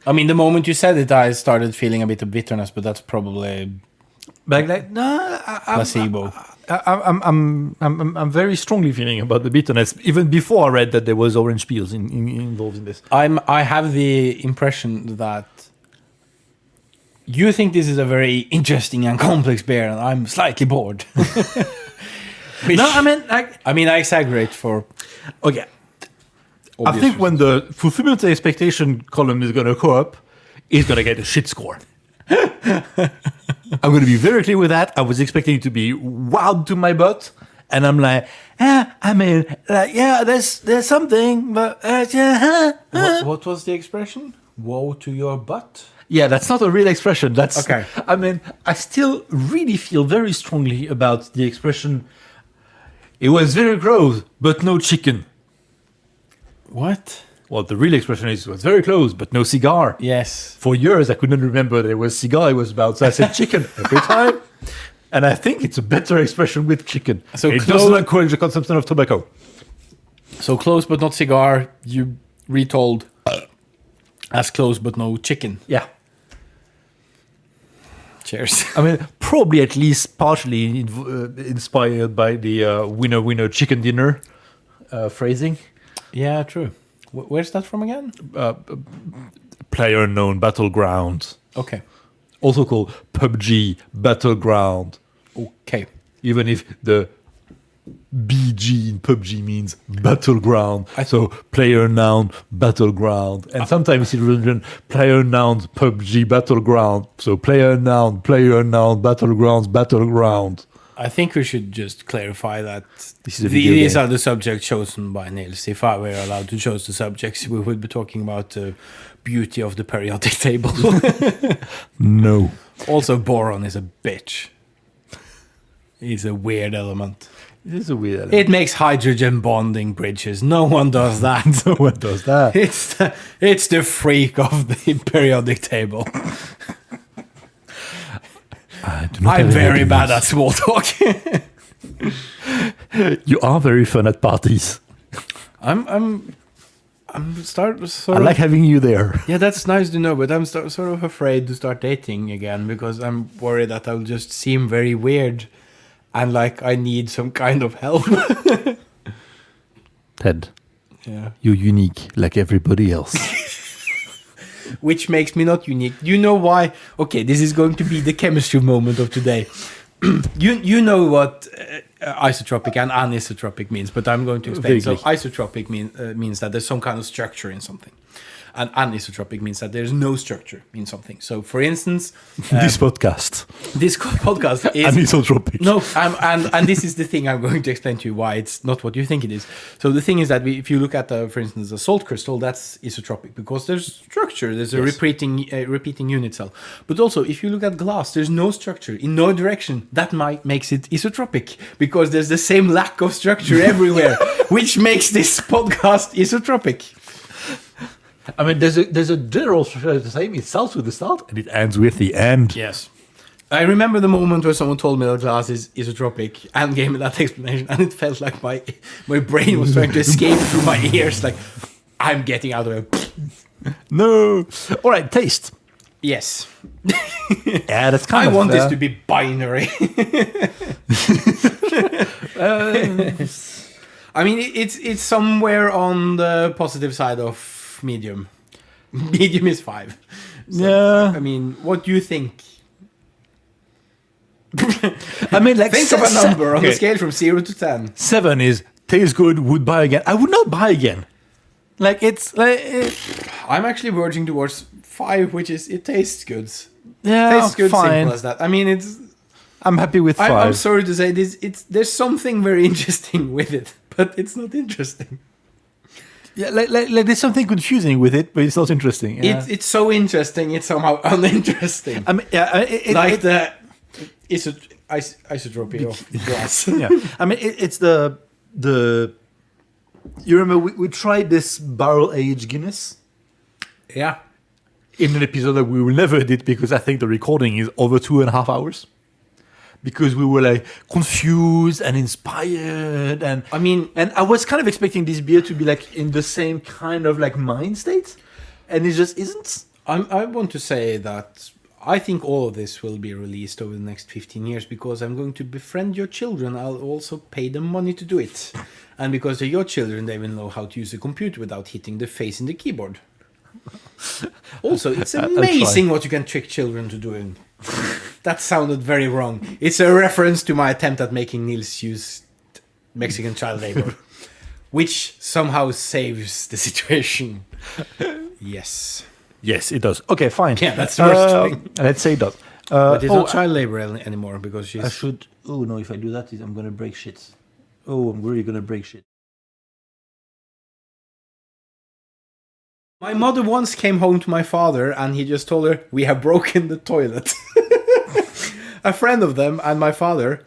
I mean, the moment you said it, I started feeling a bit of bitterness, but that's probably no, placebo. I'm very strongly feeling about the bitterness. Even before I read that there was orange peels involved in this. I have the impression that you think this is a very interesting and complex beer, and I'm slightly bored. Which, No, I mean, like, I exaggerate for. okay. I obvious think when reasons. the fulfillment expectation column is going to go up, it's going to get a shit score. I'm going to be very clear with that. I was expecting it to be wowed to my butt, and I'm like, I mean, like, yeah, there's something, but What was the expression? Woe to your butt. Yeah, that's not a real expression. That's Okay. I mean, I still really feel very strongly about the expression. It was very close, but no chicken. What? Well, the real expression is it was very close, but no cigar. Yes. For years, I couldn't remember there was cigar. It was about, so I said chicken every time. And I think it's a better expression with chicken. So it close- doesn't encourage the consumption of tobacco. So close but not cigar. You retold as close but no chicken. Yeah. Cheers. I mean, probably at least partially inspired by the winner chicken dinner phrasing. Yeah, true. Where's that from again? Player known battleground, Okay. also called PUBG Battleground, Okay. even if the BG in PUBG means battleground. So player noun battleground, and sometimes in religion player noun PUBG battleground. So player noun battlegrounds battleground. I think we should just clarify that This is a video these game. are the subjects chosen by Niels. If I were allowed to choose the subjects, we would be talking about the beauty of the periodic table. No, Also, boron is a bitch. He's a weird element. this is a weird. Element. It makes hydrogen bonding bridges. No one does that. No one does that. It's the freak of the periodic table. I do not I'm have any very bad opinions. at small talk. You are very fun at parties. I'm sort I of. like having you there. Yeah, that's nice to know, but I'm sort of afraid to start dating again because I'm worried that I'll just seem very weird and like I need some kind of help. Ted, Yeah. you're unique like everybody else. Which makes me not unique. You know why? Okay, this is going to be the chemistry moment of today. you know what isotropic and anisotropic means, but I'm going to explain. So Vaguely. isotropic means that there's some kind of structure in something. And anisotropic means that there's no structure in something. So, for instance, This podcast. this podcast is Anisotropic. no, and this is the thing I'm going to explain to you why it's not what you think it is. So the thing is that if you look at, for instance, a salt crystal, that's isotropic because there's structure. There's a repeating unit cell. But also, if you look at glass, there's no structure in no direction. That makes it isotropic because there's the same lack of structure everywhere, which makes this podcast isotropic. I mean, there's a general structure the same. It starts with the start and it ends with the end. Yes. I remember the moment where someone told me that glass is isotropic and gave me that explanation, and it felt like my brain was trying to escape through my ears. Like, I'm getting out of it. No. All right, taste. Yes. Yeah, that's kind I of. want this to be binary. I mean, it's somewhere on the positive side of medium. Medium is 5. So, Yeah. I mean, what do you think? I mean, like Think of a number on the scale from 0 to 10. 7 is tastes good. Would buy again. I would not buy again. Like it's like I'm actually verging towards 5, which is it tastes good. yeah, Tastes good, fine. simple as that. I mean, I'm happy with 5. I'm sorry to say this. There's something very interesting with it, but it's not interesting. Yeah, like there's something confusing with it, but it's not interesting. Yeah. It's so interesting. It's somehow uninteresting. I mean, yeah, Like the isotropy of glass. yeah. I mean, it's the. You remember we tried this barrel aged Guinness Yeah. in an episode that we will never edit because I think the recording is over 2.5 hours. because we were like confused and inspired, and I was kind of expecting this beer to be like in the same kind of like mind state, and it just isn't. I want to say that I think all of this will be released over the next 15 years because I'm going to befriend your children. I'll also pay them money to do it. And because they're your children, they will know how to use a computer without hitting the face in the keyboard. Also, it's amazing what you can trick children to doing. That sounded very wrong. It's a reference to my attempt at making Niels use Mexican child labor, which somehow saves the situation. Yes. Yes, it does. Okay, fine. Yeah, that's the worst thing. Let's say it does. But it's not child labor anymore because she's... I should... Oh, no, if I do that, I'm going to break shit. Oh, I'm really going to break shit. My mother once came home to my father and he just told her, we have broken the toilet. A friend of them and my father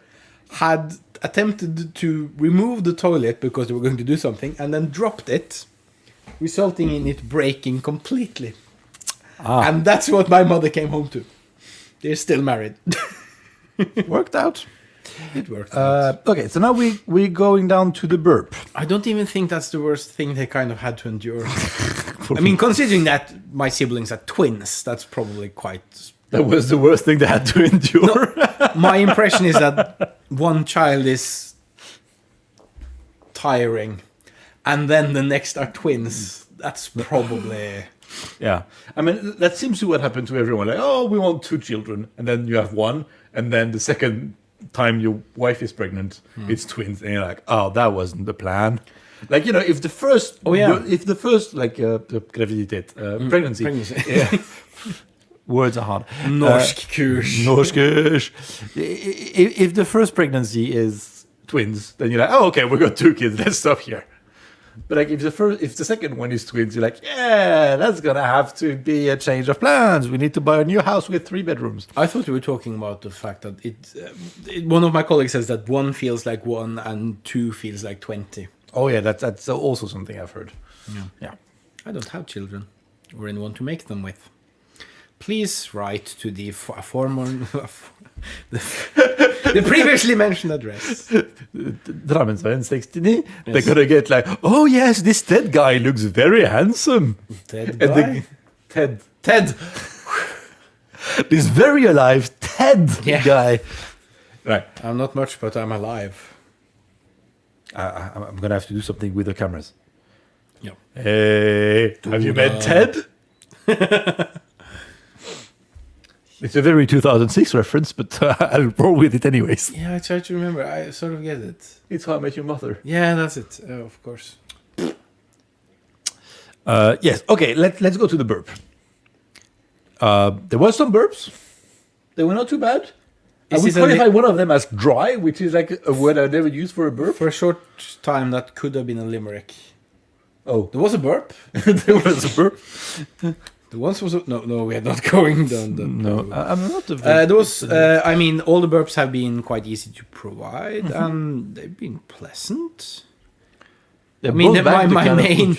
had attempted to remove the toilet because they were going to do something and then dropped it, resulting in it breaking completely. And that's what my mother came home to. They're still married. Worked out. It worked out. Okay, so now we're going down to the burp. I don't even think that's the worst thing they kind of had to endure. I mean, considering that my siblings are twins, that's probably quite... That was the worst thing they had to endure. No, my impression is that one child is tiring, and then the next are twins. That's probably... Yeah. I mean, that seems to what happened to everyone. Like, oh, we want 2 children. And then you have one. And then the second time your wife is pregnant, it's twins. And you're like, oh, that wasn't the plan. Like, you know, if the first... pregnancy. Yeah. Words are hard. Norsk kurs. Norsk kurs. If the first pregnancy is twins, then you're like, oh, okay, we got 2 kids. Let's stop here. But like if the second one is twins, you're like, yeah, that's gonna have to be a change of plans. We need to buy a new house with 3 bedrooms. I thought you were talking about the fact that one of my colleagues says that 1 feels like 1 and 2 feels like 20. Oh yeah, that's also something I've heard. Yeah. I don't have children or anyone to make them with. Please write to the the previously mentioned address. Drammensveien 69. Yes. They're gonna get like, oh yes, this Ted guy looks very handsome. Ted guy? Ted. This very alive Ted guy. Right. I'm not much, but I'm alive. I'm gonna have to do something with the cameras. Yeah. Hey, have you met Ted? It's a very 2006 reference, but I'll roll with it anyways. Yeah, I try to remember. I sort of get it. It's How I Met Your Mother. Yeah, that's it. Oh, of course. Yes. Okay. Let's go to the burp. There were some burps. They were not too bad. I would qualify one of them as dry, which is like a word I never used for a burp. For a short time, that could have been a limerick. Oh, there was a burp. There was a burp. The ones was no, we are not going down the. No, I'm not. There was. I mean, all the burps have been quite easy to provide, and they've been pleasant. I mean, my main.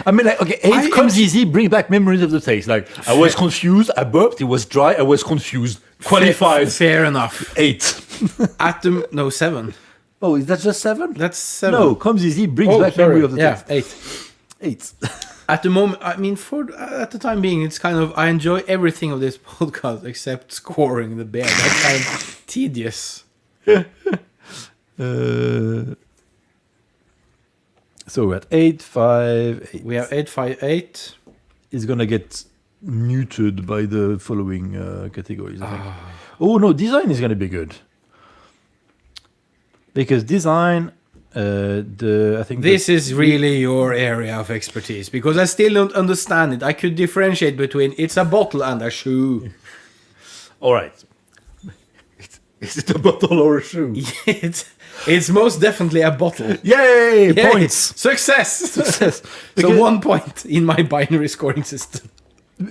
I mean, like, okay, 8 comes easy. Bring back memories of the taste. Like I was confused. I burped. It was dry. I was confused. Qualified. Fair enough. 8. 7. Oh, is that just 7? That's 7. No, comes easy. Brings back memory of the taste. 8. At the moment, I mean, at the time being, it's kind of I enjoy everything of this podcast except scoring the beer. That's kind of tedious. So we're at 8, 5, 8. We have 8, 5, 8. It's gonna get muted by the following categories. I think. Oh no, design is gonna be good because design. I think this is really your area of expertise because I still don't understand it. I could differentiate between it's a bottle and a shoe. All right, is it a bottle or a shoe? It's most definitely a bottle. Yay! Points. Success. So 1 point in my binary scoring system.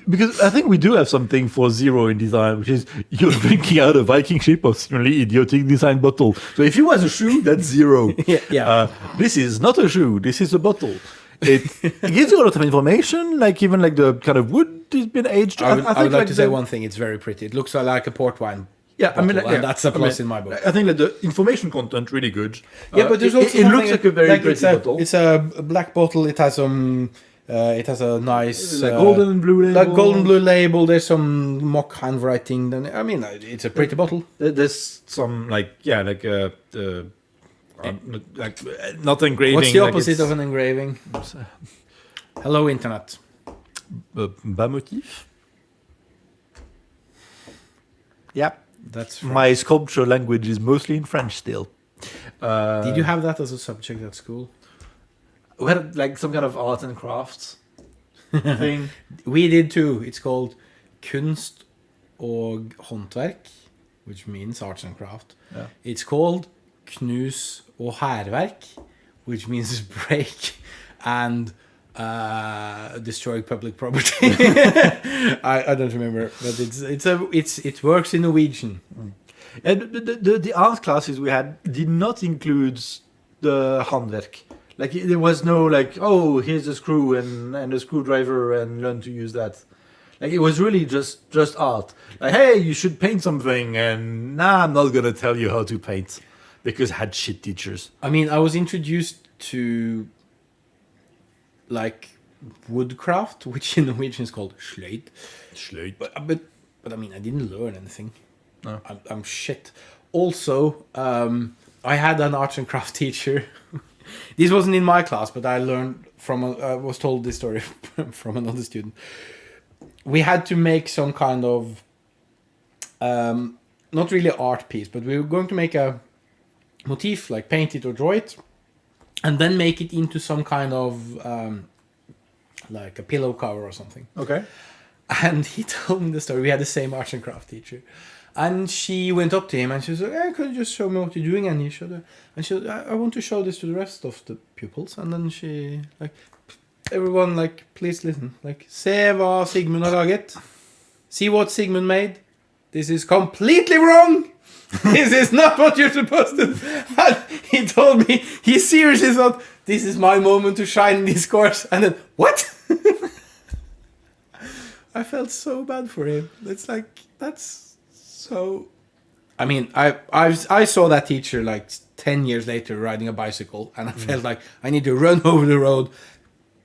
Because I think we do have something for 0 in design, which is you're drinking out a Viking ship of similarly idiotic design bottle. So if it was a shoe, that's 0. Yeah. This is not a shoe. This is a bottle. It gives you a lot of information, like even like the kind of wood has been aged. I would like to say one thing. It's very pretty. It looks like a port wine Yeah, I mean, bottle, and that's a plus in my book. I think that the information content really good. Yeah, but there's also it looks like a very pretty bottle. It's a black bottle. It has some. It has a nice golden and blue label. Like golden blue label. There's some mock handwriting. Then I mean, it's a pretty bottle. There's some like not engraving. What's the opposite of an engraving? Hello, internet. Bas motif. Yeah, that's French. My sculpture language is mostly in French still. Did you have that as a subject at school? We had like some kind of art and crafts thing. We did too. It's called Kunst og håndverk, which means arts and craft. Yeah. It's called Knus og hærverk, which means break and destroy public property. I don't remember, but it works in Norwegian. And the art classes we had did not include the handwerk. Like there was no like, oh, here's a screw and a screwdriver and learn to use that. Like it was really just art. Like, hey, you should paint something, and nah, I'm not gonna tell you how to paint because I had shit teachers. I mean, I was introduced to like woodcraft, which in Norwegian is called sløyd. But I mean, I didn't learn anything. No. I'm shit. Also, I had an arts and craft teacher. This wasn't in my class, but I learned I was told this story from another student. We had to make some kind of, not really art piece, but we were going to make a motif, like paint it or draw it, and then make it into some kind of, like a pillow cover or something. Okay. And he told me the story. We had the same arts and craft teacher. And she went up to him and she was like, hey, could you just show me what you're doing? And he showed her. And she said, I want to show this to the rest of the pupils. And then she, like, everyone, like, please listen. Like, se hva Sigmund har laget. See what Sigmund made. This is completely wrong. This is not what you're supposed to. And he told me, he seriously thought, this is my moment to shine in this course. And then, what? I felt so bad for him. It's like, that's so... I mean, I saw that teacher like 10 years later riding a bicycle, and I felt like I need to run over the road,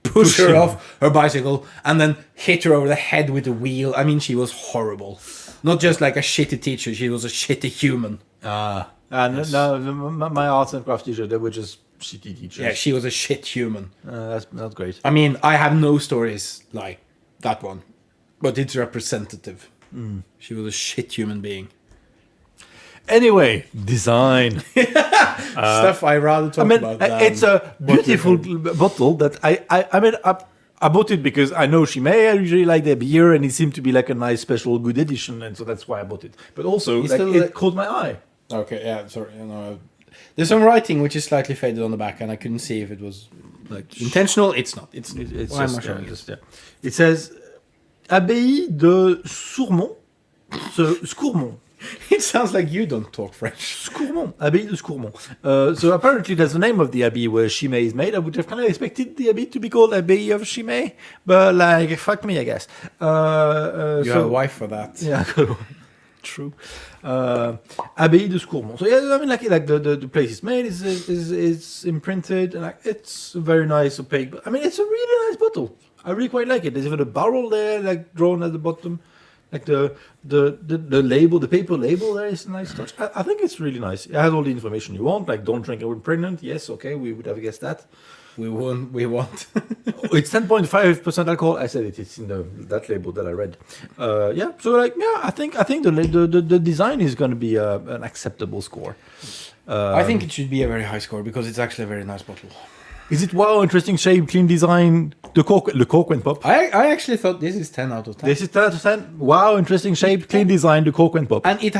push her off her bicycle, and then hit her over the head with the wheel. I mean, she was horrible. Not just like a shitty teacher, she was a shitty human. And no, my arts and craft teacher, they were just shitty teachers. Yeah, she was a shit human. That's not great. I mean, I have no stories like that one, but it's representative. She was a shit human being. Anyway, design. Stuff I rather talk about. It's a beautiful bottle that I mean, I bought it because I know Chimay. I usually like their beer, and it seemed to be like a nice special good edition, and so that's why I bought it. But also, it caught my eye. Okay, yeah, sorry. There's some writing which is slightly faded on the back, and I couldn't see if it was like intentional. It's not. It's why am I showing it? It says Abbaye de Sourmont. So Scourmont. It sounds like you don't talk French. Scourmont, Abbaye de Scourmont. So apparently that's the name of the abbey where Chimay is made. I would have kind of expected the abbey to be called Abbaye of Chimay, but like, fuck me, I guess. You have a wife for that. Yeah, true. Abbaye de Scourmont. So yeah, I mean, like the place is made is imprinted, and like it's very nice, opaque. But I mean, it's a really nice bottle. I really quite like it. There's even a barrel there, like drawn at the bottom. Like the label, the paper label there is a nice touch. I think it's really nice. It has all the information you want. Like, don't drink it when pregnant. Yes, okay, we would have guessed that. We want. It's 10.5% alcohol. I said it's in that label that I read. Yeah, so like, yeah, I think the design is going to be an acceptable score. I think it should be a very high score because it's actually a very nice bottle. Is it wow, interesting shape, clean design, the cork went pop? I actually thought this is 10 out of 10. This is 10 out of 10. Wow, interesting shape, clean design, the cork went pop. And it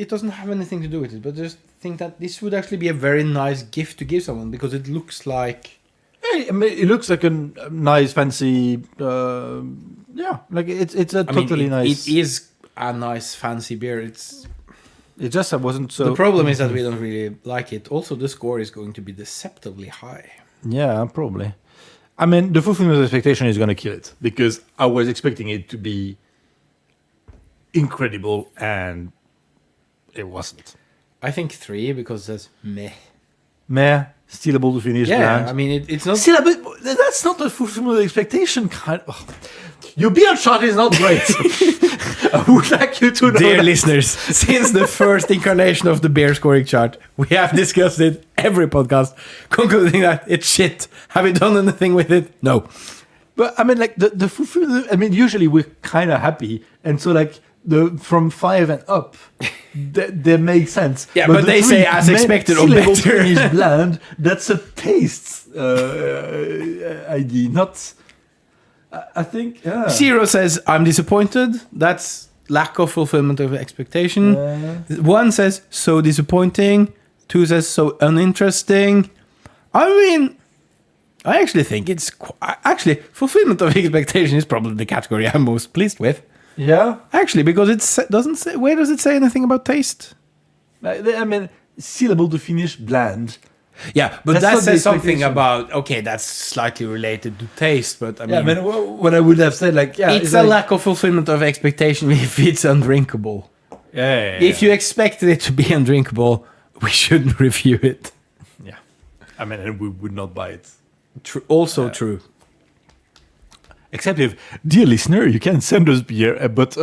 doesn't have anything to do with it, but just think that this would actually be a very nice gift to give someone because it looks like... Hey, I mean, it looks like a nice, fancy... yeah, like it's a totally nice... It is a nice, fancy beer. It just wasn't so... The problem is that we don't really like it. Also, the score is going to be deceptively high. Yeah, probably. I mean, the fulfillment of expectation is going to kill it because I was expecting it to be incredible and it wasn't. I think 3 because there's meh. Meh, stealable to finish. Yeah, bland. I mean, it's not... See, but that's not the fulfillment of expectation kind of... Your beer shot is not great. I would like you to know Dear that. listeners, since the first incarnation of the beer scoring chart, we have discussed it every podcast, concluding that it's shit. Have you done anything with it? No. But I mean, like the fulfillment. I mean, usually we're kind of happy, and so like from 5 and up, they make sense. Yeah, but the they say as expected or syllable better. finish bland. That's a taste ID, not. I think. Yeah. 0 says, I'm disappointed. That's lack of fulfillment of expectation. 1 says, so disappointing. 2 says, so uninteresting. I mean, I actually think it's... Actually, fulfillment of expectation is probably the category I'm most pleased with. Yeah. Actually, because it doesn't say... Where does it say anything about taste? I mean, syllable to finish bland. Yeah, but That's that not the says something expectation. about... Okay, that's slightly related to taste, but I mean... Yeah, I mean, what I would have said, like, yeah, it's a lack of fulfillment of expectation if it's undrinkable. Yeah. If you expected it to be undrinkable, we shouldn't review it. Yeah. I mean, and we would not buy it. Also true. Except if, dear listener, you can send us beer, but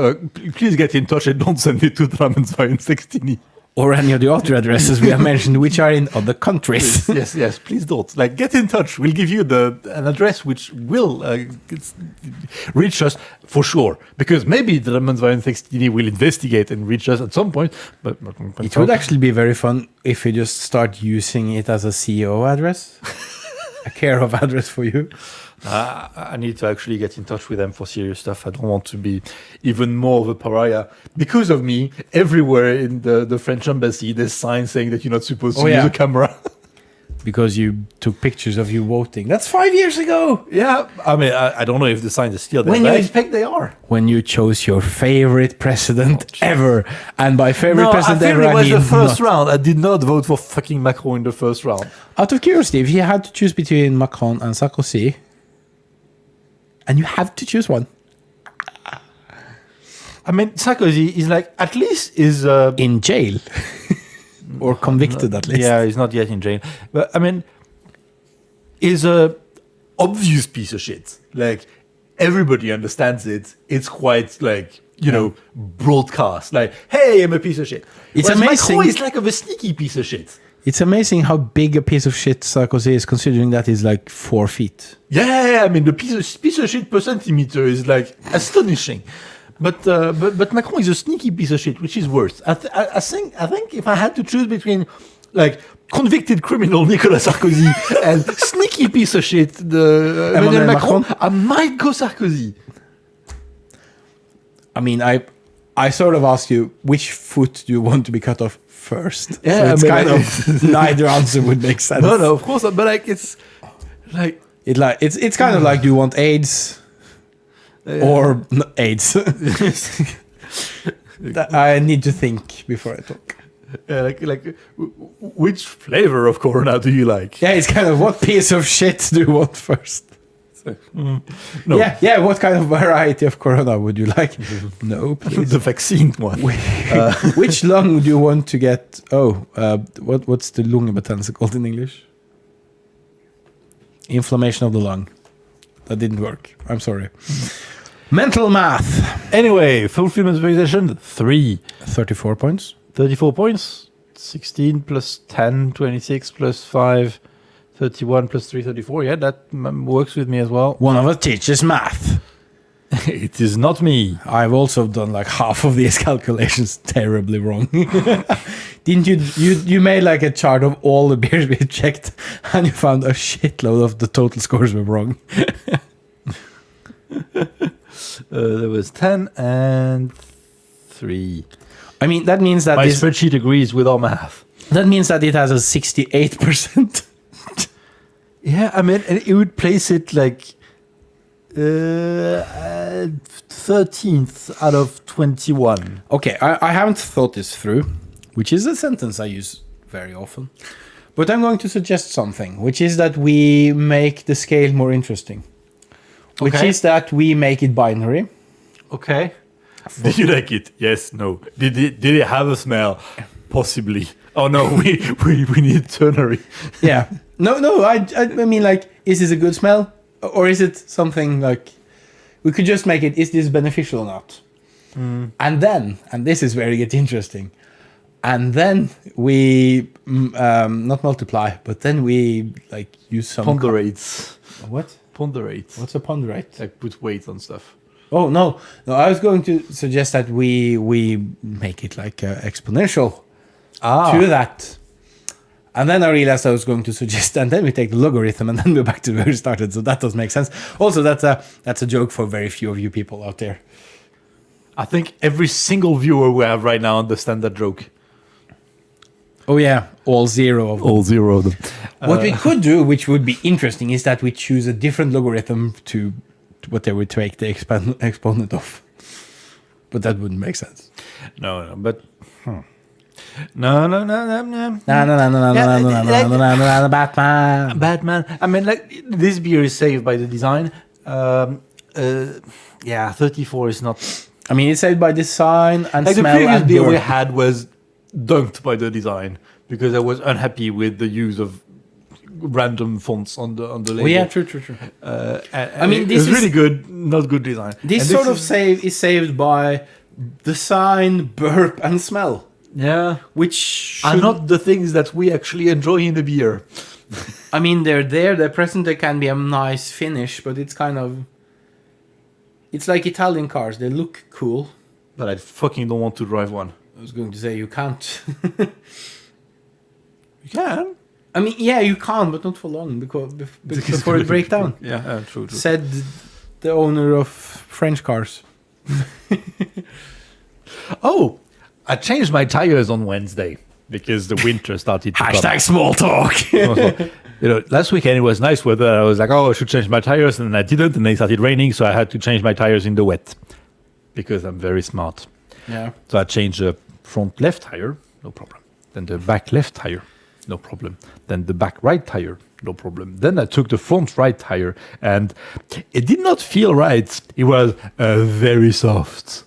please get in touch and don't send it to Drammenswein16. Or any of the other addresses we have mentioned, which are in other countries. yes, please don't. Like, get in touch. We'll give you an address which will reach us for sure. Because maybe Drammenswein16 will investigate and reach us at some point. But It would actually be very fun if you just start using it as a CEO address. A care of address for you. I need to actually get in touch with them for serious stuff. I don't want to be even more of a pariah. Because of me, everywhere in the French embassy, there's signs saying that you're not supposed to use a camera. Because you took pictures of you voting. That's 5 years ago. Yeah, I mean, I don't know if the signs are still there. When But I you- expect they are. When you chose your favorite president ever. And by favorite No, president I think ever, it I was mean the first not. round. I did not vote for fucking Macron in the first round. Out of curiosity, if you had to choose between Macron and Sarkozy, and you have to choose one. I mean, Sarkozy is like, at least is... In jail. Or convicted at least. Yeah, he's not yet in jail. But I mean, is a obvious piece of shit. Like, everybody understands it. It's quite like, you know, broadcast. Like, hey, I'm a piece of shit. It's Whereas amazing. Macron is like of a sneaky piece of shit. It's amazing how big a piece of shit Sarkozy is, considering that he's like 4 feet. Yeah, I mean, the piece of shit per centimeter is like astonishing. But Macron is a sneaky piece of shit, which is worse. I think if I had to choose between like convicted criminal Nicolas Sarkozy and sneaky piece of shit Emmanuel Macron, I might go Sarkozy. I mean, I sort of asked you, which foot do you want to be cut off first? Yeah, so it's I mean, kind of neither answer would make sense. No, of course not. But like, it's like It's kind of like, do you want AIDS or AIDS? I need to think before I talk. which flavor of Corona do you like? Yeah, it's kind of, what piece of shit do you want first? No, Yeah. What kind of variety of Corona would you like? No, please. the vaccine one. Which lung do you want to get? What's the lungebetennelse called in English? Inflammation of the lung. That didn't work. I'm sorry. Mental math. Anyway, fulfillment expectation 3. 34 points. 34 points. 16 plus 10, 26 plus 5, 31 plus 3, 34. Yeah, that works with me as well. One of us teaches math. It is not me. I've also done like half of these calculations terribly wrong. Didn't you made like a chart of all the beers we checked, and you found a shitload of the total scores were wrong. There was 10 and 3. I mean, that means that My spreadsheet agrees with our math. that means that it has a 68%. Yeah, I mean, it would place it like 13th out of 21. Okay, I haven't thought this through, which is a sentence I use very often. But I'm going to suggest something, which is that we make the scale more interesting. Which Okay. is that we make it binary. Okay. Did you like it? Yes, no. Did it have a smell? Possibly. Oh no, we need turnery. Yeah. No. I mean, like, is this a good smell, or is it something like we could just make it? Is this beneficial or not? And then, and this is where it gets interesting. And then we not multiply, but then we like use some Ponderates. What? Ponderates. What's a ponderate? Like put weight on stuff. Oh no! I was going to suggest that we make it like exponential to that. And then I realized I was going to suggest, and then we take the logarithm, and then we're back to where we started. So that does make sense. Also, that's a joke for very few of you people out there. I think every single viewer we have right now understands that joke. Oh yeah, all zero of them. All zero of them. What we could do, which would be interesting, is that we choose a different logarithm to what they would take the exponent of. But that wouldn't make sense. No, but no. Batman. I mean, like, this beer is saved by the design. 34 is not. I mean, it's saved by design and Like the smell. previous And beer we burp. had was dunked by the design because I was unhappy with the use of random fonts on the label. Oh yeah, true. I mean, it this was is- really good, not good design. This And sort of is- is saved by design, burp, and smell, yeah, which are should- not the things that we actually enjoy in the beer. I mean, they're there, they're present, there can be a nice finish, but it's kind of... It's like Italian cars, they look cool. But I fucking don't want to drive one. I was going to say you can't. You can. I mean, yeah, you can, but not for long, because before it breaks down. Yeah, true. Said the owner of French cars. Oh, I changed my tires on Wednesday because the winter started to come. small talk. Last weekend it was nice weather. I was like, oh, I should change my tires, and I didn't, and then it started raining, so I had to change my tires in the wet because I'm very smart. Yeah. So I changed the front left tire, no problem. Then the back left tire, no problem. Then the back right tire, no problem. Then I took the front right tire, and it did not feel right. It was very soft.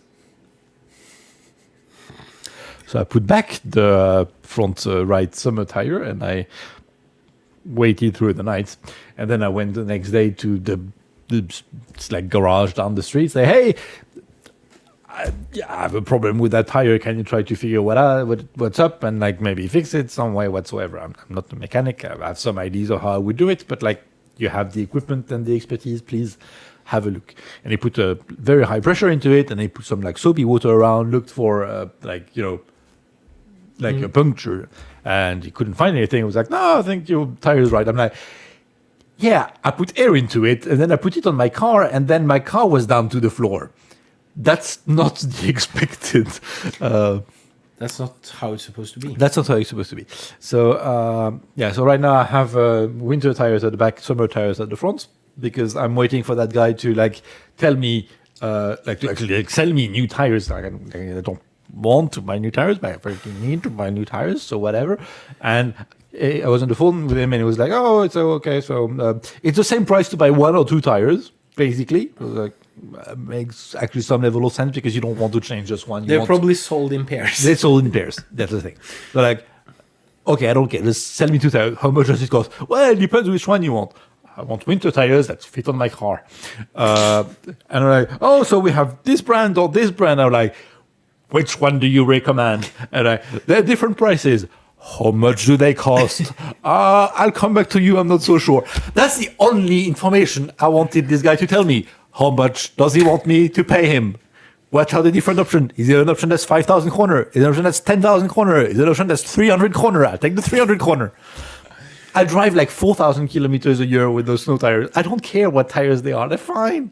So I put back the front right summer tire, and I waited through the night. And then I went the next day to the it's like garage down the street. Say, hey, I have a problem with that tire. Can you try to figure what's up and like maybe fix it some way whatsoever? I'm not a mechanic. I have some ideas of how I would do it, but like you have the equipment and the expertise, please have a look. And he put a very high pressure into it, and he put some like soapy water around, looked for a puncture, and he couldn't find anything. He was like, no, I think your tire is right. I'm like, yeah, I put air into it, and then I put it on my car, and then my car was down to the floor. That's not the expected. That's not how it's supposed to be. That's not how it's supposed to be. So, so right now I have winter tires at the back, summer tires at the front, because I'm waiting for that guy to like tell me, to actually like, sell me new tires. I don't want to buy new tires, but I freaking need to buy new tires, so whatever. And I was on the phone with him, and he was like, "Oh, it's okay. So it's the same price to buy 1 or 2 tires, basically." It was like makes actually some level of sense because you don't want to change just one. They're probably sold in pairs. They're sold in pairs. That's the thing. So like, okay, I don't care. Just sell me 2 tires. How much does it cost? Well, it depends which one you want. I want winter tires that fit on my car. And I'm like, oh, so we have this brand or this brand. I'm like, which one do you recommend? And they're different prices. How much do they cost? I'll come back to you. I'm not so sure. That's the only information I wanted this guy to tell me. How much does he want me to pay him? What are the different options? Is there an option that's 5,000 kroner? Is there an option that's 10,000 kroner? Is there an option that's 300 kroner? I'll take the 300 kroner. I drive like 4,000 kilometers a year with those snow tires. I don't care what tires they are. They're fine.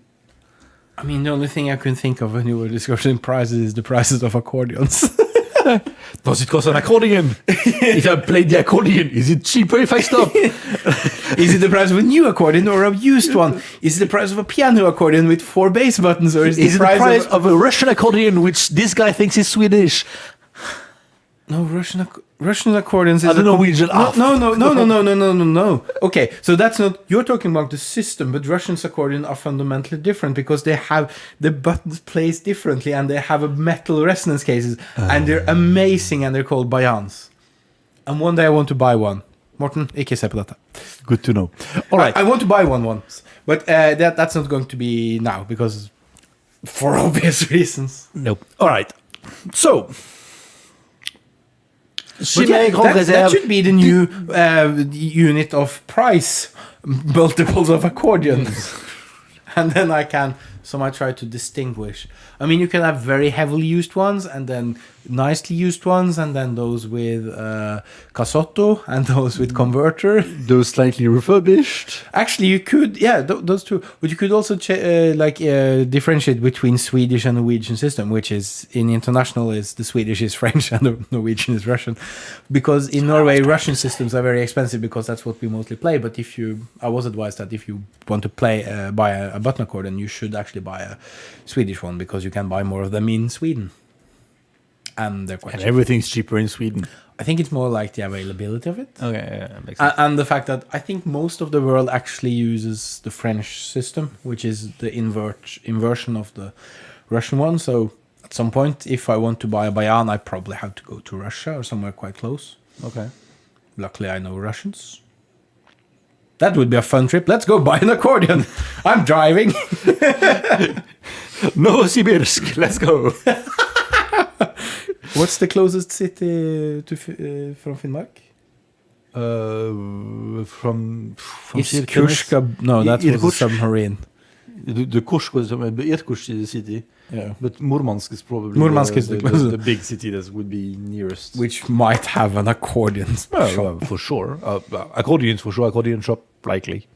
I mean, the only thing I can think of when you were discussing prices is the prices of accordions. Does it cost an accordion? If I played the accordion, is it cheaper if I stop? Is it the price of a new accordion or a used one? Is it the price of a piano accordion with 4 bass buttons, or is Is the it the price, price of a Russian accordion, which this guy thinks is Swedish? No, Russian accordions is the Norwegian no. Okay, so that's not, you're talking about the system, but Russian's accordion are fundamentally different because they have the buttons placed differently and they have a metal resonance cases and they're amazing and they're called bayans. And one day I want to buy one. Morten, ikke se på dette. Good to know. All right. I want to buy one once, but that's not going to be now because for obvious reasons. Nope. All right. So, But Chimay Grand that Réserve. should be the new unit of price, multiples of accordions. And then I try to distinguish. I mean, you can have very heavily used ones, and then nicely used ones, and then those with casotto, and those with converter. Those slightly refurbished. Actually, you could, those two. But you could also differentiate between Swedish and Norwegian system, which is in international is the Swedish is French and the Norwegian is Russian, because in Norway Russian systems are very expensive because that's what we mostly play. But I was advised that if you want to buy a button accordion, you should actually buy a Swedish one because you can buy more of them in Sweden, and they're quite cheap. Everything's cheaper in Sweden. I think it's more like the availability of it. Okay, yeah, makes sense. And the fact that I think most of the world actually uses the French system, which is the inversion of the Russian one. So at some point, if I want to buy a bayan, I probably have to go to Russia or somewhere quite close. Okay. Luckily, I know Russians. That would be a fun trip. Let's go buy an accordion. I'm driving. Novosibirsk, let's go. What's the closest city from Finnmark? From Kursk. No, that was a submarine. The Kursk was Irkutsk is the city. Yeah. But Murmansk is probably the big city that would be nearest. Which might have an accordion shop. Well, for sure. Accordions for sure. Accordion shop likely.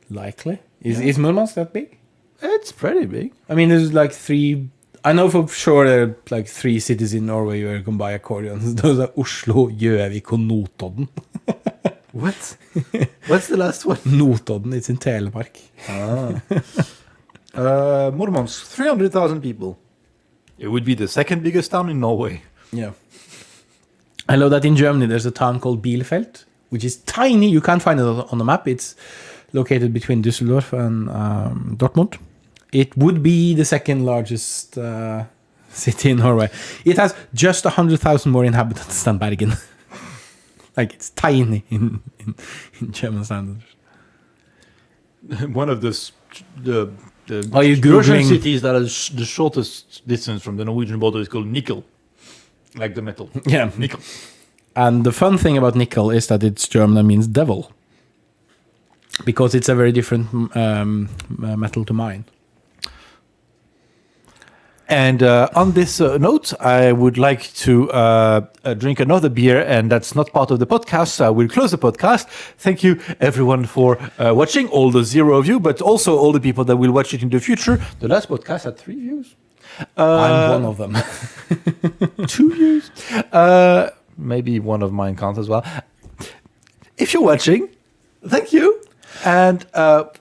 Likely? Is Murmansk that big? It's pretty big. I mean, there's like three... I know for sure there are like three cities in Norway where you can buy accordions. Those are Oslo, Gjøvik and Notodden. What? What's the last one? Notodden, it's in Telemark. Murmansk, 300,000 people. It would be the second biggest town in Norway. Yeah. I know that in Germany there's a town called Bielefeld, which is tiny. You can't find it on the map. It's located between Düsseldorf and Dortmund. It would be the second largest city in Norway. It has just 100,000 more inhabitants than Bergen. Like, it's tiny in German standards. One of the Are you Russian Googling? cities that is the shortest distance from the Norwegian border is called Nickel. Like the metal. Yeah. Nickel. And the fun thing about nickel is that it's German and means devil. Because it's a very different metal to mine. And on this note, I would like to drink another beer, and that's not part of the podcast, so I will close the podcast. Thank you, everyone, for watching, all the 0 of you, but also all the people that will watch it in the future. The last podcast had 3 views. I'm one of them. 2 views. Maybe one of mine counts as well. If you're watching, thank you. And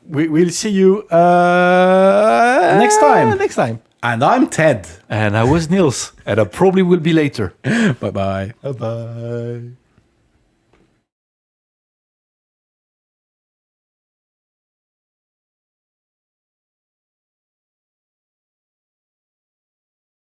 we'll see you Next time. Next time. And I'm Ted. And I was Niels. And I probably will be later. Bye-bye. Bye-bye.